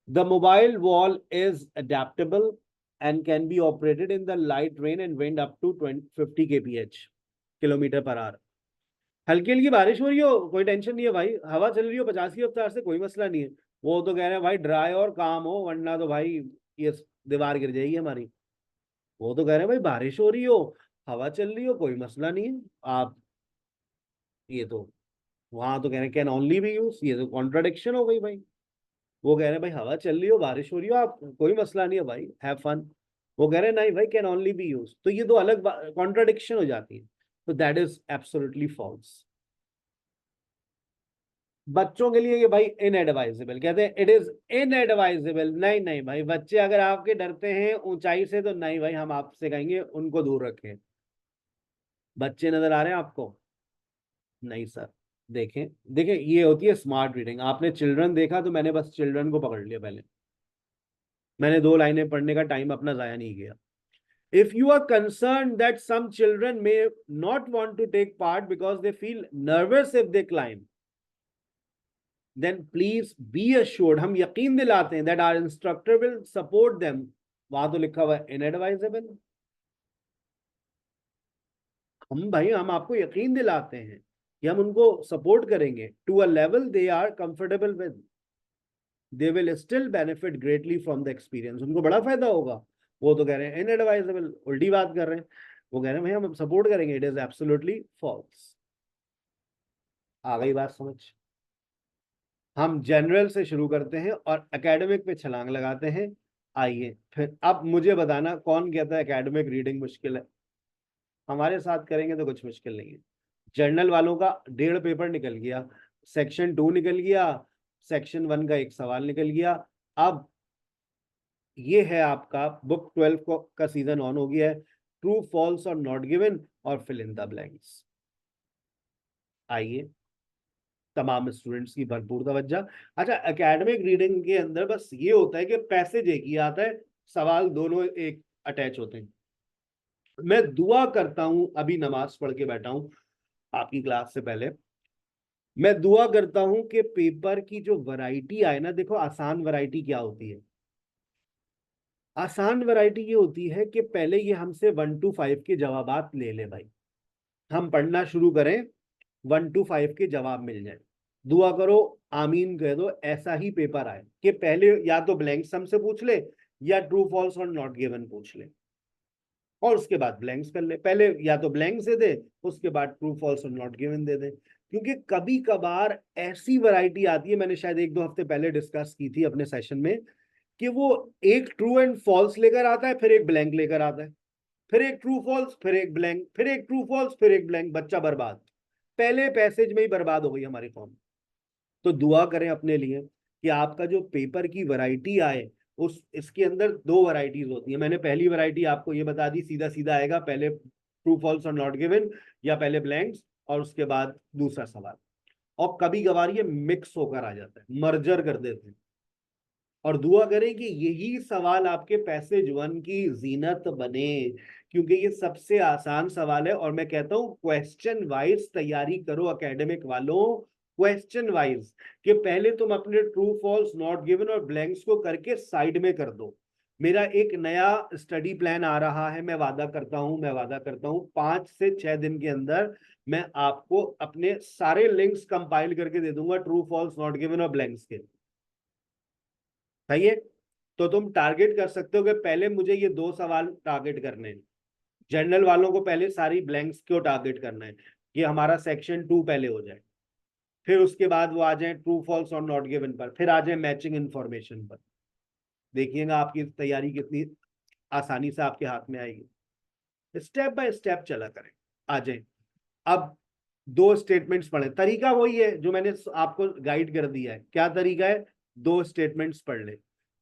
The mobile wall is adaptable and can be operated in the light rain and wind up to 50 kph, kilometre per hour. हल्की हल्की बारिश हो रही हो, कोई टेंशन नहीं है भाई, हवा चल रही हो 50 की रफ्तार से, कोई मसला नहीं है। वो तो कह रहे हैं भाई ड्राई और काम हो, वरना तो भाई ये दीवार गिर जाएगी हमारी। वो तो कह रहे हैं भाई बारिश हो रही हो, हवा चल रही हो, कोई मसला नहीं है। आप ये तो वहां तो कह रहे हैं कैन ओनली बी यूज, ये तो कॉन्ट्राडिक्शन हो गई भाई। वो कह रहे हैं भाई हवा चल रही हो, बारिश हो रही हो, आप कोई मसला नहीं है भाई, हैव फन। वो कह रहे हैं नहीं भाई कैन ओनली बी यूज, तो ये दो अलग कॉन्ट्राडिक्शन हो जाती है। तो दैट इज एब्सोल्युटली फॉल्स। बच्चों के लिए ये भाई इनएडवाइजेबल, कहते हैं इट इज इनएडवाइजेबल। नहीं नहीं भाई, बच्चे अगर आपके डरते हैं ऊंचाई से तो नहीं भाई, हम आपसे कहेंगे उनको दूर रखें। बच्चे नजर आ रहे हैं आपको? नहीं सर। देखें देखें, ये होती है स्मार्ट रीडिंग। आपने चिल्ड्रन देखा तो मैंने बस चिल्ड्रन को पकड़ लिया पहले, मैंने 2 लाइनें पढ़ने का टाइम अपना जाया नहीं किया। If you are concerned that some children may not want to take part because they feel nervous if they climb, then please be assured, हम यकीन दिलाते हैं that our instructor will support them। वहां तो लिखा हुआ है inadvisable। हम भाई हम आपको यकीन दिलाते हैं कि हम उनको सपोर्ट करेंगे to a level they are comfortable with, they will still benefit greatly from the experience। उनको बड़ा फायदा होगा। वो तो कह रहे हैं इनएडवाइजेबल, उल्टी बात कर रहे हैं। वो कह रहे हैं भाई हम सपोर्ट करेंगे, इट इज एब्सोल्युटली फॉल्स। आ गई बात समझ? हम जनरल से शुरू करते हैं और एकेडमिक पे छलांग लगाते हैं। आइए फिर अब मुझे बताना कौन कहता है एकेडमिक रीडिंग मुश्किल है। हमारे साथ करेंगे तो कुछ मुश्किल नहीं है। जर्नल वालों का 1.5 पेपर निकल गया, सेक्शन 2 निकल गया, सेक्शन 1 का एक सवाल निकल गया। अब ये है आपका बुक 12 का सीजन ऑन हो गया है। ट्रू फॉल्स और नॉट गिवन और फिल इन द ब्लैंक्स। आइए, तमाम स्टूडेंट्स की भरपूर तवज्जो। अच्छा, एकेडमिक रीडिंग के अंदर बस ये होता है कि पैसेज एक ही आता है, सवाल दोनों एक अटैच होते हैं। मैं दुआ करता हूं, अभी नमाज पढ़ के बैठा हूं आपकी क्लास से पहले, मैं दुआ करता हूं कि पेपर की जो वैरायटी आए ना, देखो आसान वैरायटी क्या होती है। आसान वैरायटी ये होती है कि पहले ये हमसे 1 to 5 के जवाबात ले ले भाई, हम पढ़ना शुरू करें, 1 to 5 के जवाब मिल जाए। दुआ करो, आमीन कह दो, ऐसा ही पेपर आए कि पहले या तो ब्लैंक्स हमसे पूछ ले या ट्रू फॉल्स और नॉट गिवन पूछ ले, और उसके बाद ब्लैंक्स कर ले। पहले या तो ब्लैंक्स दे दे, उसके बाद ट्रू फॉल्स और नॉट गिवन दे दे। क्योंकि कभी कभार ऐसी वैरायटी आती है, मैंने शायद 1-2 हफ्ते पहले डिस्कस की थी अपने सेशन में, कि वो एक ट्रू एंड फॉल्स लेकर आता है, फिर एक ब्लैंक लेकर आता है, फिर एक ट्रू फॉल्स, फिर एक ब्लैंक, फिर एक ट्रू फॉल्स, फिर एक ब्लैंक। बच्चा बर्बाद, पहले पैसेज में ही बर्बाद हो गई हमारी फॉर्म। तो दुआ करें अपने लिए कि आपका जो पेपर की वैरायटी आए, उस इसके अंदर 2 वैरायटीज होती है। मैंने पहली वैरायटी आपको ये बता दी, सीधा सीधा आएगा, पहले ट्रू फॉल्स और नॉट गिवन, या पहले ब्लैंक्स और उसके बाद दूसरा सवाल। और कभी कभार ये मिक्स होकर आ जाता है, मर्जर कर देते हैं। और दुआ करें कि यही सवाल आपके पैसेज 1 की जीनत बने, क्योंकि ये सबसे आसान सवाल है। और मैं कहता हूं क्वेश्चन वाइज तैयारी करो एकेडमिक वालों, क्वेश्चन वाइज, कि पहले तुम अपने ट्रू फॉल्स नॉट गिवन और ब्लैंक्स को करके साइड में कर दो। मेरा एक नया स्टडी प्लान आ रहा है, मैं वादा करता हूं, 5 से 6 दिन के अंदर मैं आपको अपने सारे लिंक्स कंपाइल करके दे दूंगा, ट्रू फॉल्स नॉट गिवन और ब्लैंक्स के। सही है? तो तुम टारगेट कर सकते हो कि पहले मुझे ये 2 सवाल टारगेट करने हैं। जनरल वालों को पहले सारी ब्लैंक्स क्यों टारगेट करना है कि हमारा सेक्शन 2 पहले हो जाए, फिर उसके बाद वो आ जाए ट्रू फॉल्स और नॉट गिवन पर, फिर आ जाए मैचिंग इंफॉर्मेशन पर। देखिएगा आपकी तैयारी कितनी आसानी से आपके हाथ में आएगी। स्टेप बाय स्टेप चला करें। आ जाए, अब 2 स्टेटमेंट्स पढ़े। तरीका वही है जो मैंने आपको गाइड कर दिया है। क्या तरीका है? 2 स्टेटमेंट्स पढ़ ले,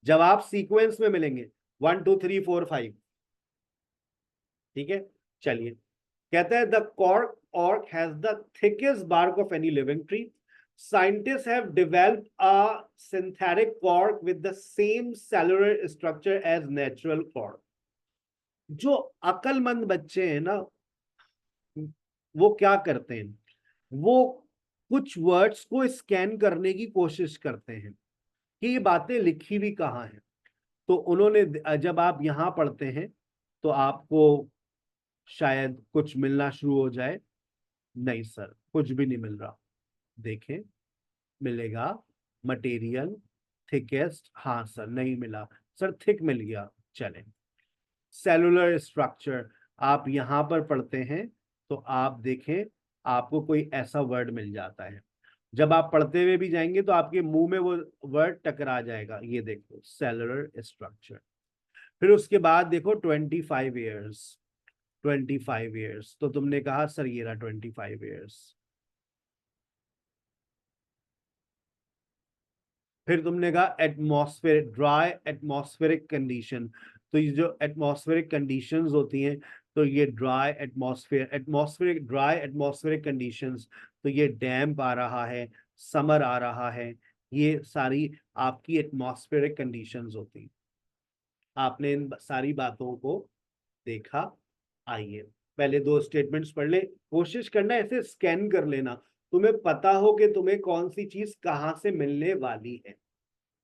जवाब सीक्वेंस में मिलेंगे 1 2 3 4 5। ठीक है, चलिए। कहता है the cork oak has the thickest bark of any living tree. Scientists have developed a synthetic cork with the same cellular structure as natural cork. जो अक्लमंद बच्चे हैं ना, वो क्या करते हैं, वो कुछ वर्ड्स को स्कैन करने की कोशिश करते हैं कि ये बातें लिखी भी कहाँ हैं। तो उन्होंने, जब आप यहाँ पढ़ते हैं तो आपको शायद कुछ मिलना शुरू हो जाए। नहीं सर, कुछ भी नहीं मिल रहा। देखें, मिलेगा मटेरियल थिकेस्ट, हाँ सर नहीं मिला सर, थिक मिल गया, चलें। सेलुलर स्ट्रक्चर आप यहां पर पढ़ते हैं तो आप देखें आपको कोई ऐसा वर्ड मिल जाता है, जब आप पढ़ते हुए भी जाएंगे तो आपके मुंह में वो वर्ड टकरा जाएगा। ये देखो सेलुलर स्ट्रक्चर। फिर उसके बाद देखो 25 ईयर्स, 25 ईयर्स, तो तुमने कहा सर ये रहा 25 ईयर्स। फिर तुमने कहा एटमॉस्फेयर, ड्राई एटमॉस्फेरिक कंडीशन। तो ये जो एटमॉस्फेरिक कंडीशंस होती हैं, तो ये dry atmosphere, atmospheric dry atmospheric conditions, तो ये डैम्प आ रहा है, समर आ रहा है, ये सारी आपकी एटमॉस्फेरिक कंडीशंस होती हैं। आपने इन सारी बातों को देखा। आइए पहले दो स्टेटमेंट्स पढ़ ले, कोशिश करना ऐसे स्कैन कर लेना, तुम्हें पता हो कि तुम्हें कौन सी चीज कहां से मिलने वाली है।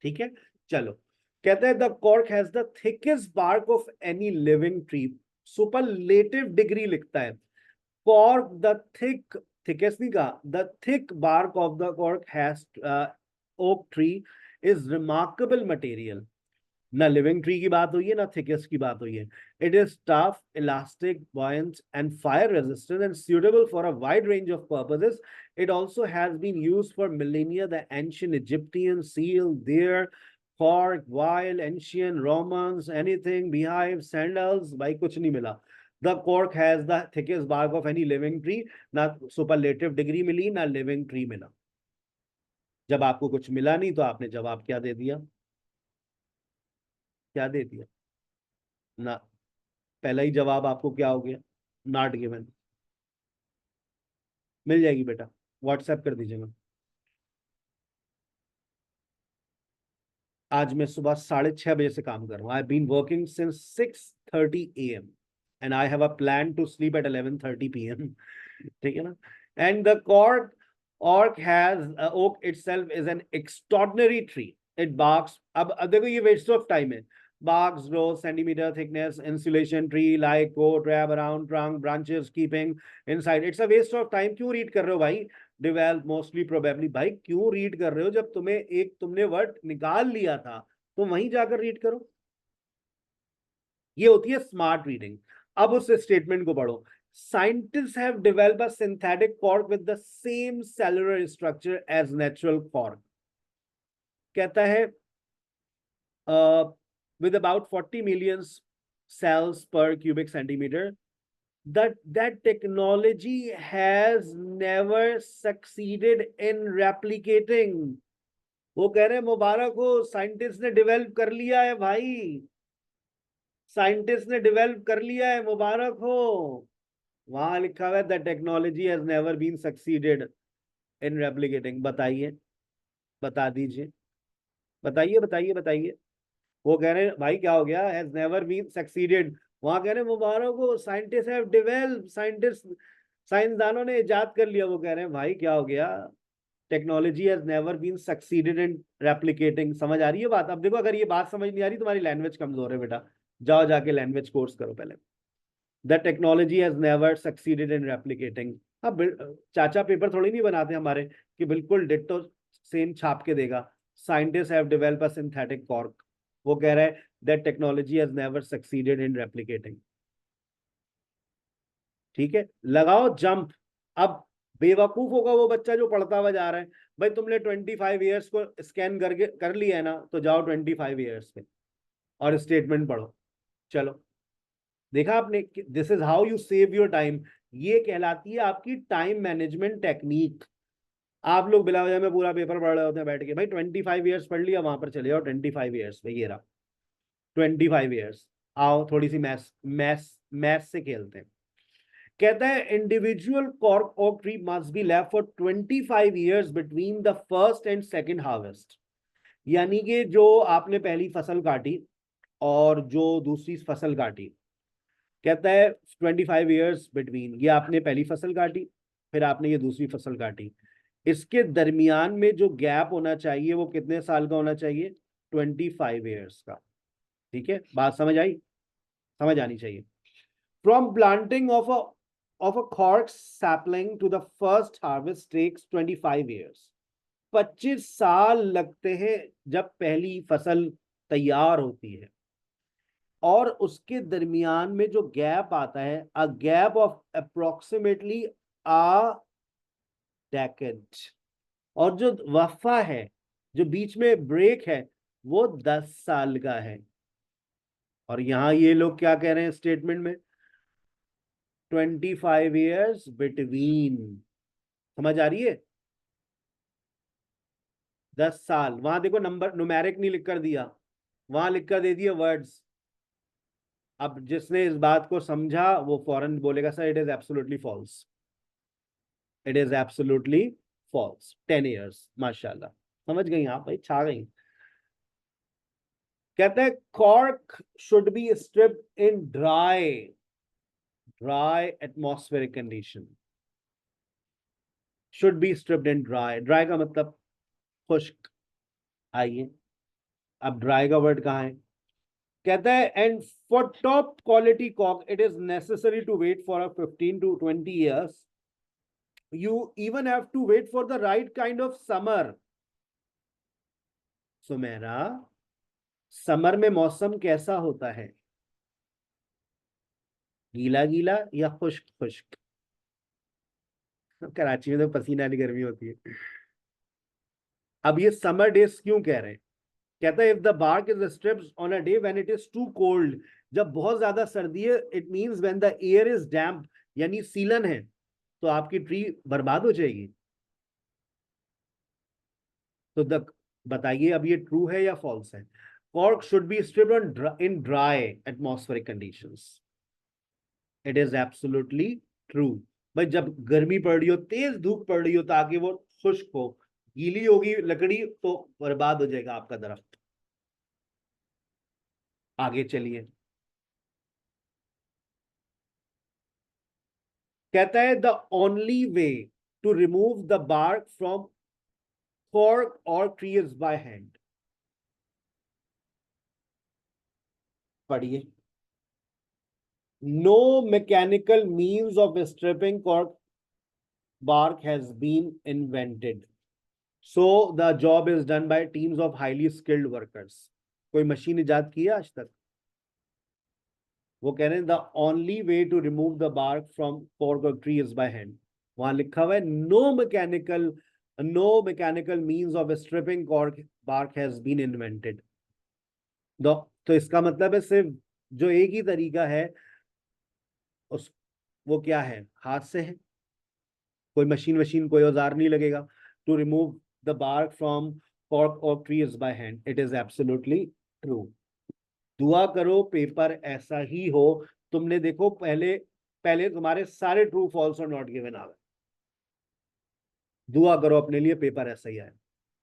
ठीक है, चलो। कहता है the cork has the thickest bark of any living tree. Superlative degree लिखता है। कॉर्क द थिक, थिकेस्ट नहीं कहा, the thick bark of the cork has oak tree is remarkable material. ना लिविंग ट्री की बात हुई है, ना थिकेस्ट की बात हुई है। It is tough, elastic, buoyant and fire resistant and suitable for a wide range of purposes. It also has been used for millennia. The ancient Egyptians sealed their cork, while ancient Romans anything, beehive, sandals, भाई कुछ नहीं मिला। The cork has the thickest bark of any living tree. ना superlative degree मिली, ना living tree मिला। जब आपको कुछ मिला नहीं तो आपने जवाब क्या दे दिया, क्या दे दिया ना, पहला ही जवाब आपको क्या हो गया, नॉट गिवन। मिल जाएगी बेटा, व्हाट्सएप कर दीजिएगा। आज मैं सुबह 6:30 बजे से काम कर रहा हूँ। I been working since 6:30 AM and I have a plan to sleep at 11:30 PM। ठीक है ना। And the cork orc has oak itself is an extraordinary tree. It barks, अब देखो ये waste of time है। Barks grow centimeter thickness, insulation tree like coat wrap around trunk, branches keeping inside. It's a waste of time। क्यों read कर रहे हो भाई? Develop mostly probably, भाई क्यों रीड कर रहे हो जब तुम्हें एक तुमने वर्ड निकाल लिया था, तो वहीं जाकर रीड करो। ये होती है स्मार्ट रीडिंग। अब उस स्टेटमेंट को पढ़ो। Scientists have developed a synthetic cork with the same cellular structure as natural cork. कहता है with about 40 million cells per cubic centimeter, that technology has never succeeded in replicating. वो कह रहे हैं मुबारक हो, साइंटिस्ट ने डेवलप कर लिया है भाई, साइंटिस्ट ने डेवलप कर लिया है, मुबारक हो। वहां लिखा हुआ है the technology has never been succeeded in replicating. बताइए, बता दीजिए, बताइए बताइए बताइए। वो कह रहे हैं भाई क्या हो गया, हैज नेवर बीन सक्सीडेड। वहां कह रहे हैं मुबारक हो, साइंटिस्ट हैव डेवलप, साइंटिस्ट, साइंसदानों ने इजाद कर लिया। वो कह रहे हैं भाई क्या हो गया, technology has never been succeeded in replicating. समझ आ रही है बात? अब देखो, अगर ये बात समझ नहीं आ रही, तुम्हारी लैंग्वेज कमजोर है बेटा, जाओ जाके लैंग्वेज कोर्स करो पहले। The technology has never succeeded in replicating. अब चाचा पेपर थोड़ी नहीं बनाते हमारे कि बिल्कुल डिट्टो सेम छाप के देगा। Scientist have developed a synthetic cork. वो कह रहा है that technology has never succeeded in replicating. ठीक है, लगाओ जंप। अब बेवकूफ होगा वो बच्चा जो पढ़ता हुआ जा रहा है। भाई तुमने 25 ईयर्स को स्कैन करके कर लिया है ना, तो जाओ 25 ईयर्स पे और स्टेटमेंट पढ़ो। चलो, देखा आपने, this is how you save your time. ये कहलाती है आपकी टाइम मैनेजमेंट टेक्निक। आप लोग बिला वजह में पूरा पेपर पढ़ रहे होते हैं बैठ के। भाई 25 ईयर्स पढ़ लिया, वहां पर चले जाओ 25 ईयर्स पे। ये रहा 25 ईयर्स। आओ थोड़ी सी मैथ्स मैथ्स मैथ्स से खेलते हैं। कहता है individual cork oak tree must be left for 25 years between the first and second harvest. यानी कि जो आपने पहली फसल काटी और जो दूसरी फसल काटी, कहता है 25 ईयर्स बिटवीन, ये आपने पहली फसल काटी फिर आपने ये दूसरी फसल काटी, इसके दरमियान में जो गैप होना चाहिए वो कितने साल का होना चाहिए? 25 ईयर्स का। ठीक है, बात समझ आई? समझ आनी चाहिए। From planting of a cork sapling to the first harvest takes 25 years. 25 साल लगते हैं जब पहली फसल तैयार होती है, और उसके दरमियान में जो गैप आता है, a gap of approximately a decade. और जो वफा है, जो बीच में ब्रेक है, वो 10 साल का है। और यहां ये लोग क्या कह रहे हैं स्टेटमेंट में? 25 ईयर्स बिटवीन। समझ आ रही है? 10 साल। वहां देखो नंबर न्यूमेरिक नहीं लिख कर दिया, वहां लिख कर दे दिए वर्ड्स। अब जिसने इस बात को समझा वो फौरन बोलेगा sir it is absolutely false, it is absolutely false. 10 years. माशाल्लाह, समझ गई आप भाई, छा गई। कहते हैं cork should be stripped in dry atmospheric condition. Should be stripped in dry, dry का मतलब खुश्क। आइए, अब ड्राई का वर्ड कहाँ है? कहता है एंड फॉर टॉप क्वालिटी कॉक it is necessary to wait for 15 to 20 years. You even have to wait for the right kind of summer. Sumera, summer में मौसम कैसा होता है? गीला गीला या खुश्क खुश्क? कराची में तो पसीना वाली गर्मी होती है। अब ये समर डेज क्यों कह रहे हैं? कहता है if the bark is stripped on a day when it is too cold, जब बहुत ज्यादा सर्दी है, it means when the air is damp, यानी सीलन है, तो आपकी ट्री बर्बाद हो जाएगी। तो द बताइए अब ये ट्रू है या फॉल्स है? Cork should be stripped on in dry atmospheric conditions. It is absolutely true. भाई जब गर्मी पड़ रही हो, तेज धूप पड़ रही हो, ताकि वो खुश्क हो, गीली होगी लकड़ी तो बर्बाद हो जाएगा आपका दरख्त। आगे चलिए। कहता है the only way to remove the bark from cork or trees by hand. पढ़िए। No mechanical means of stripping cork bark has been invented. So the job is done by teams of highly skilled workers. कोई machine इजाद की है आज तक? वो कह रहे हैं the only way to remove the bark from cork or trees by hand. वहां लिखा हुआ है no mechanical means of stripping cork bark has been invented. तो इसका मतलब है सिर्फ जो एक ही तरीका है उस, वो क्या है? हाथ से है। कोई मशीन कोई औजार नहीं लगेगा to remove the bark from cork of trees by hand. It is absolutely true. दुआ करो पेपर ऐसा ही हो। तुमने देखो पहले पहले तुम्हारे सारे ट्रू फॉल्स और नॉट गिवन आ गए। दुआ करो अपने लिए पेपर ऐसा ही आए।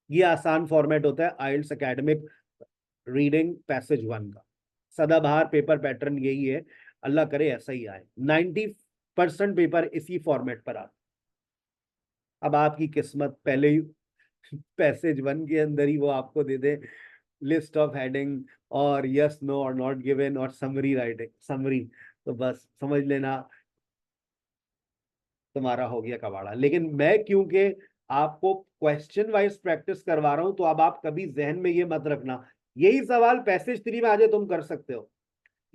ये आसान फॉर्मेट होता है आइल्स एकेडमिक रीडिंग पैसेज 1 का। सदाबहार पेपर पैटर्न यही है, अल्लाह करे ऐसा ही आए। 90% पेपर इसी फॉर्मेट पर आता। अब आपकी किस्मत, पहले ही पैसेज 1 के अंदर ही वो आपको दे दे लिस्ट ऑफ हेडिंग और यस नो और नॉट गिवन और समरी राइटिंग समरी, तो बस समझ लेना तुम्हारा हो गया कबाड़ा। लेकिन मैं क्योंकि आपको क्वेश्चन वाइज प्रैक्टिस करवा रहा हूं, तो अब आप कभी जहन में ये मत रखना यही सवाल पैसेज 3 में आ जाए तुम कर सकते हो,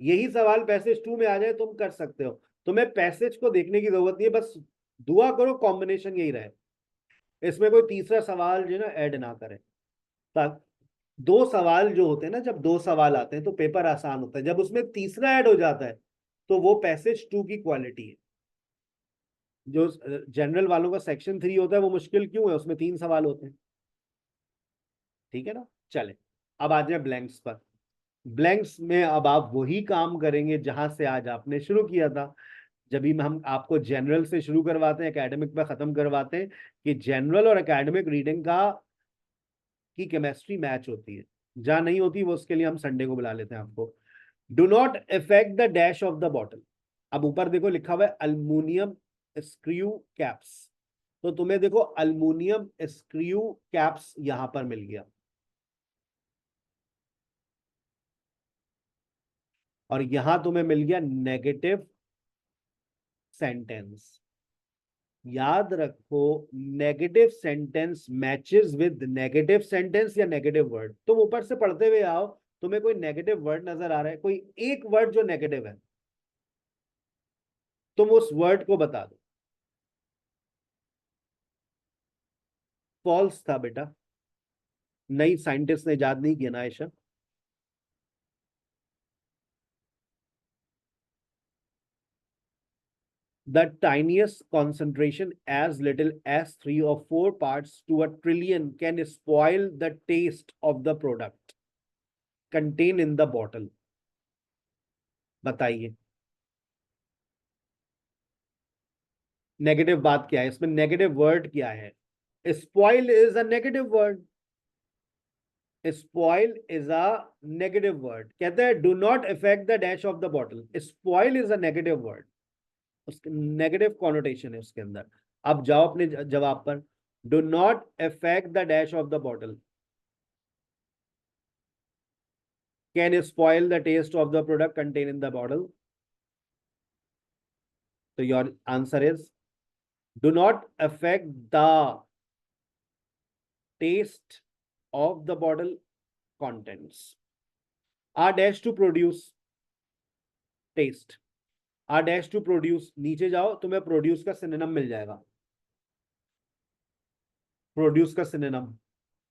यही सवाल पैसेज 2 में आ जाए तुम कर सकते हो। तुम्हें पैसेज को देखने की जरूरत नहीं है, बस दुआ करो कॉम्बिनेशन यही रहे, इसमें कोई तीसरा सवाल जो है ना ऐड ना करे। दो सवाल जो होते हैं ना, जब दो सवाल आते हैं तो पेपर आसान होता है, जब उसमें तीसरा ऐड हो जाता है तो वो पैसेज 2 की क्वालिटी है। जो जनरल वालों का सेक्शन 3 होता है वो मुश्किल क्यों है? उसमें 3 सवाल होते हैं। ठीक है ना? चले अब आ जाए ब्लैंक्स पर। ब्लैंक्स में अब आप वही काम करेंगे जहां से आज आपने शुरू किया था। जब भी हम आपको जनरल से शुरू करवाते हैं, एकेडमिक पे खत्म करवाते हैं, कि जनरल और एकेडमिक रीडिंग का की केमिस्ट्री मैच होती है। जहां नहीं होती वो उसके लिए हम संडे को बुला लेते हैं आपको। Do not effect the dash of the bottle. अब ऊपर देखो लिखा हुआ है अल्मोनियम स्क्रू कैप्स, तो तुम्हें देखो अल्मोनियम स्क्रू कैप्स यहां पर मिल गया, और यहां तुम्हें मिल गया नेगेटिव सेंटेंस। याद रखो, negative sentence matches with negative sentence या नेगेटिव वर्ड। तुम ऊपर से पढ़ते हुए आओ, तुम्हें कोई नेगेटिव वर्ड नजर आ रहा है, कोई एक वर्ड जो नेगेटिव है, तुम उस वर्ड को बता दो। फॉल्स था बेटा, नई साइंटिस्ट ने इजाद नहीं किया ना Ayesha. The tiniest concentration, as little as 3 or 4 parts to a trillion, can spoil the taste of the product contained in the bottle. बताइए नेगेटिव बात क्या है इसमें, नेगेटिव वर्ड क्या है? Spoil is a negative word, spoil is a negative word. कहते हैं do not effect the dash of the bottle, spoil is a negative word, उसके नेगेटिव कॉनोटेशन है उसके अंदर। अब जाओ अपने जवाब पर। Do not effect the dash of the bottle can spoil the taste of the product contained in the bottle. So your answer is do not affect the taste of the bottle contents. Are dash to produce taste. Are dash to produce, नीचे जाओ तुम्हें produce का synonym मिल जाएगा। Produce का synonym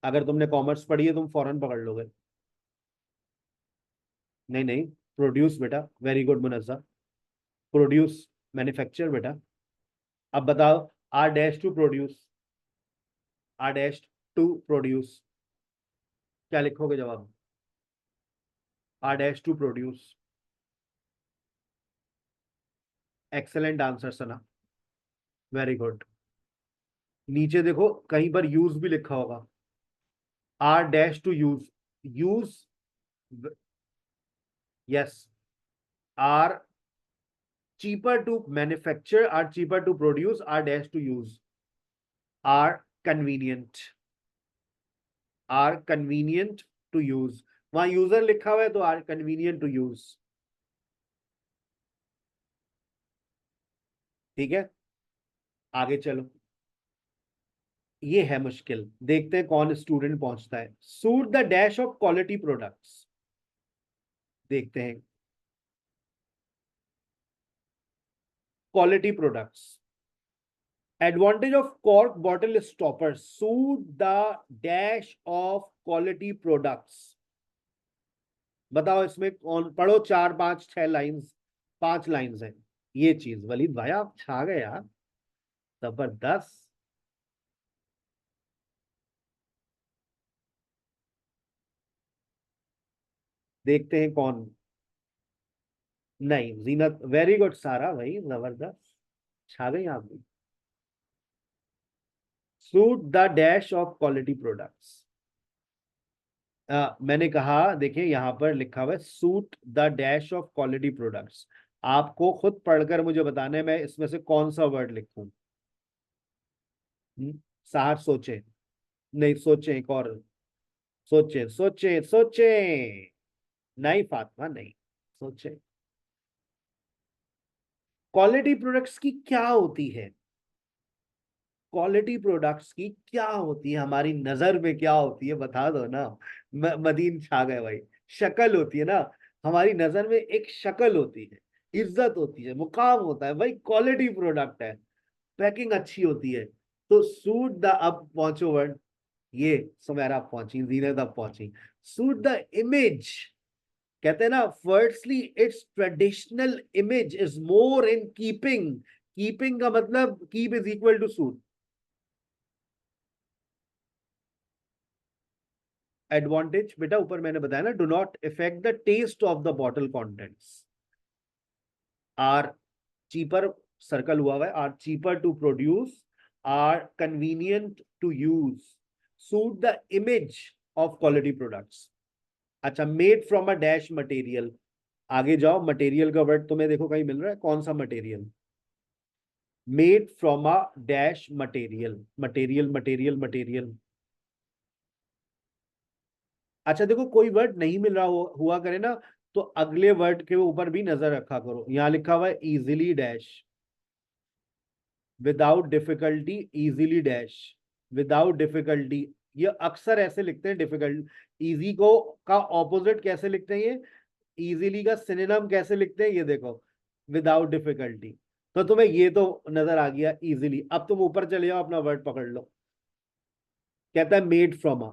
अगर तुमने commerce पढ़ी है तुम फौरन पकड़ लोगे। नहीं नहीं, प्रोड्यूस बेटा, very good Munazza, produce manufacture बेटा। अब बताओ, R dash to produce, R dash to produce, क्या लिखोगे जवाब? R dash to produce. Excellent answer Sana, very good. नीचे देखो कहीं पर यूज भी लिखा होगा, R dash to use, use, yes, R cheaper to manufacture, are cheaper to produce, are dash to use, are convenient, are convenient to use। वहां user लिखा हुआ है तो आर कन्वीनियंट टू यूज। ठीक है, आगे चलो। ये है मुश्किल, देखते हैं कौन स्टूडेंट पहुंचता है। Suit the dash of quality products, देखते हैं। Quality products, advantage of cork bottle stopper, suit the dash of quality products. बताओ इसमें कौन, पढ़ो 4 5 6 लाइंस, 5 लाइंस है ये चीज। वलीद भाई आप छा गए यार, जबरदस्त। देखते हैं कौन। नहीं जीनत, वेरी गुड सारा भाई, जबरदस्त, छा गई आप भी। Suit the dash of quality products. मैंने कहा देखिए यहां पर लिखा हुआ है suit the dash of quality products. आपको खुद पढ़कर मुझे बताना है मैं इसमें से कौन सा वर्ड लिखूं। साहब सोचे, नहीं सोचे एक और, सोचे सोचे सोचे, नहीं फातिमा नहीं, सोचे। क्वालिटी प्रोडक्ट्स की क्या होती है, क्वालिटी प्रोडक्ट्स की क्या होती है, हमारी नजर में क्या होती है बता दो ना। मदीन छा गए भाई। शक्ल होती है ना, हमारी नजर में एक शक्ल होती है, इज्जत होती है, मुकाम होता है भाई, क्वालिटी प्रोडक्ट है, पैकिंग अच्छी होती है। तो सूट द, अब पहुंचो वर्ड, ये सुमेरा पहुंची, जीनत अब पहुंची। सूट द इमेज, कहते हैं ना firstly it's traditional image is more in keeping, keeping का मतलब keep is equal to suit. Advantage बेटा ऊपर मैंने बताया ना, do not effect the taste of the bottle contents, are cheaper circle हुआ है, are cheaper to produce, are convenient to use, suit the image of quality products. अच्छा, made from a dash material, आगे जाओ, material का word तुम्हें देखो कहीं मिल रहा है, कौन सा material? Made from a dash material, material material material. अच्छा देखो, कोई वर्ड नहीं मिल रहा हुआ करे ना, तो अगले वर्ड के ऊपर भी नजर रखा करो। यहां लिखा हुआ है easily dash, without difficulty, easily dash, without difficulty. ये अक्सर ऐसे लिखते हैं डिफिकल्ट, इजी को का ऑपोजिट कैसे लिखते हैं ये, इजीली का सिनोनिम कैसे लिखते हैं ये देखो, विदाउट डिफिकल्टी। तो तुम्हें ये तो नजर आ गया इजीली। अब तुम ऊपर चले जाओ, अपना वर्ड पकड़ लो। कहता है made from a,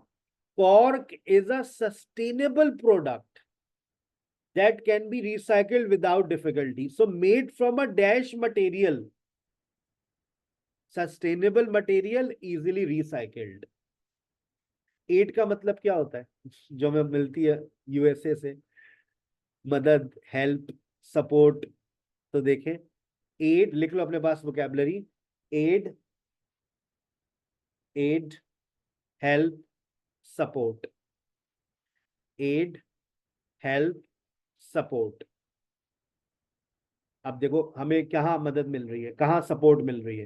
cork is a sustainable product that can be recycled without difficulty. So made from a dash material, sustainable material, easily recycled. एड का मतलब क्या होता है? जो हमें मिलती है यूएसए से, मदद, हेल्प, सपोर्ट। तो देखें, एड लिख लो अपने पास vocabulary, aid, aid, help, support, aid, help, support. अब देखो हमें कहाँ मदद मिल रही है, कहाँ सपोर्ट मिल रही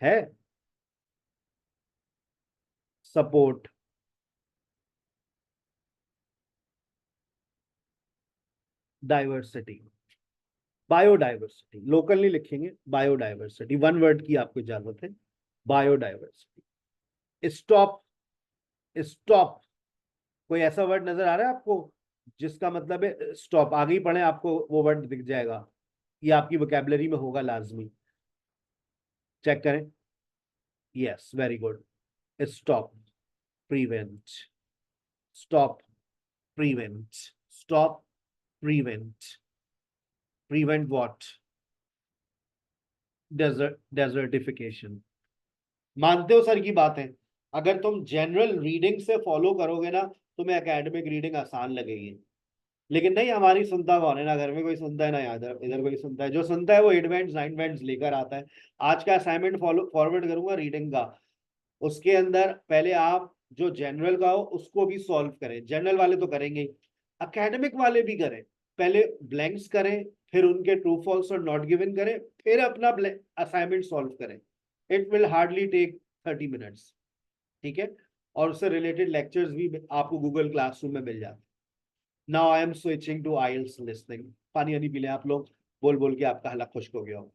है सपोर्ट, डाइवर्सिटी, बायोडाइवर्सिटी, लोकल नहीं लिखेंगे, बायोडाइवर्सिटी, वन वर्ड की आपको जरूरत है, बायोडाइवर्सिटी। स्टॉप, स्टॉप, कोई ऐसा वर्ड नजर आ रहा है आपको जिसका मतलब है स्टॉप? आगे ही पढ़े, आपको वो वर्ड दिख जाएगा, ये आपकी वोकैबुलरी में होगा लाजमी, चेक करें। Yes, very good. Stop, prevent, stop, prevent, stop, prevent, prevent what? Desertification. मानते हो सर की बात है? अगर तुम जनरल रीडिंग से फॉलो करोगे ना, तुम्हें एकेडमिक रीडिंग आसान लगेगी। लेकिन नहीं, हमारी सुनता कौन है? ना घर में कोई सुनता है, ना इधर इधर कोई सुनता है। जो सुनता है वो 8 बैंड्स 9 बैंड्स लेकर आता है। आज का असाइनमेंट फॉलो फॉरवर्ड करूंगा रीडिंग का, उसके अंदर पहले आप जो जनरल का हो उसको भी सॉल्व करें। जनरल वाले तो करेंगे ही, अकेडमिक वाले भी करें। पहले ब्लैंक्स करें, फिर उनके ट्रू फॉल्स और नॉट गिवन करें, फिर अपना असाइनमेंट सॉल्व करें। It will hardly take 30 minutes, ठीक है? और उससे रिलेटेड लेक्चर्स भी आपको गूगल क्लासरूम में मिल जाते हैं। Now I am switching to IELTS listening. पानी वानी पी लें आप लोग, बोल बोल के आपका हलक खुश्क हो गया हो।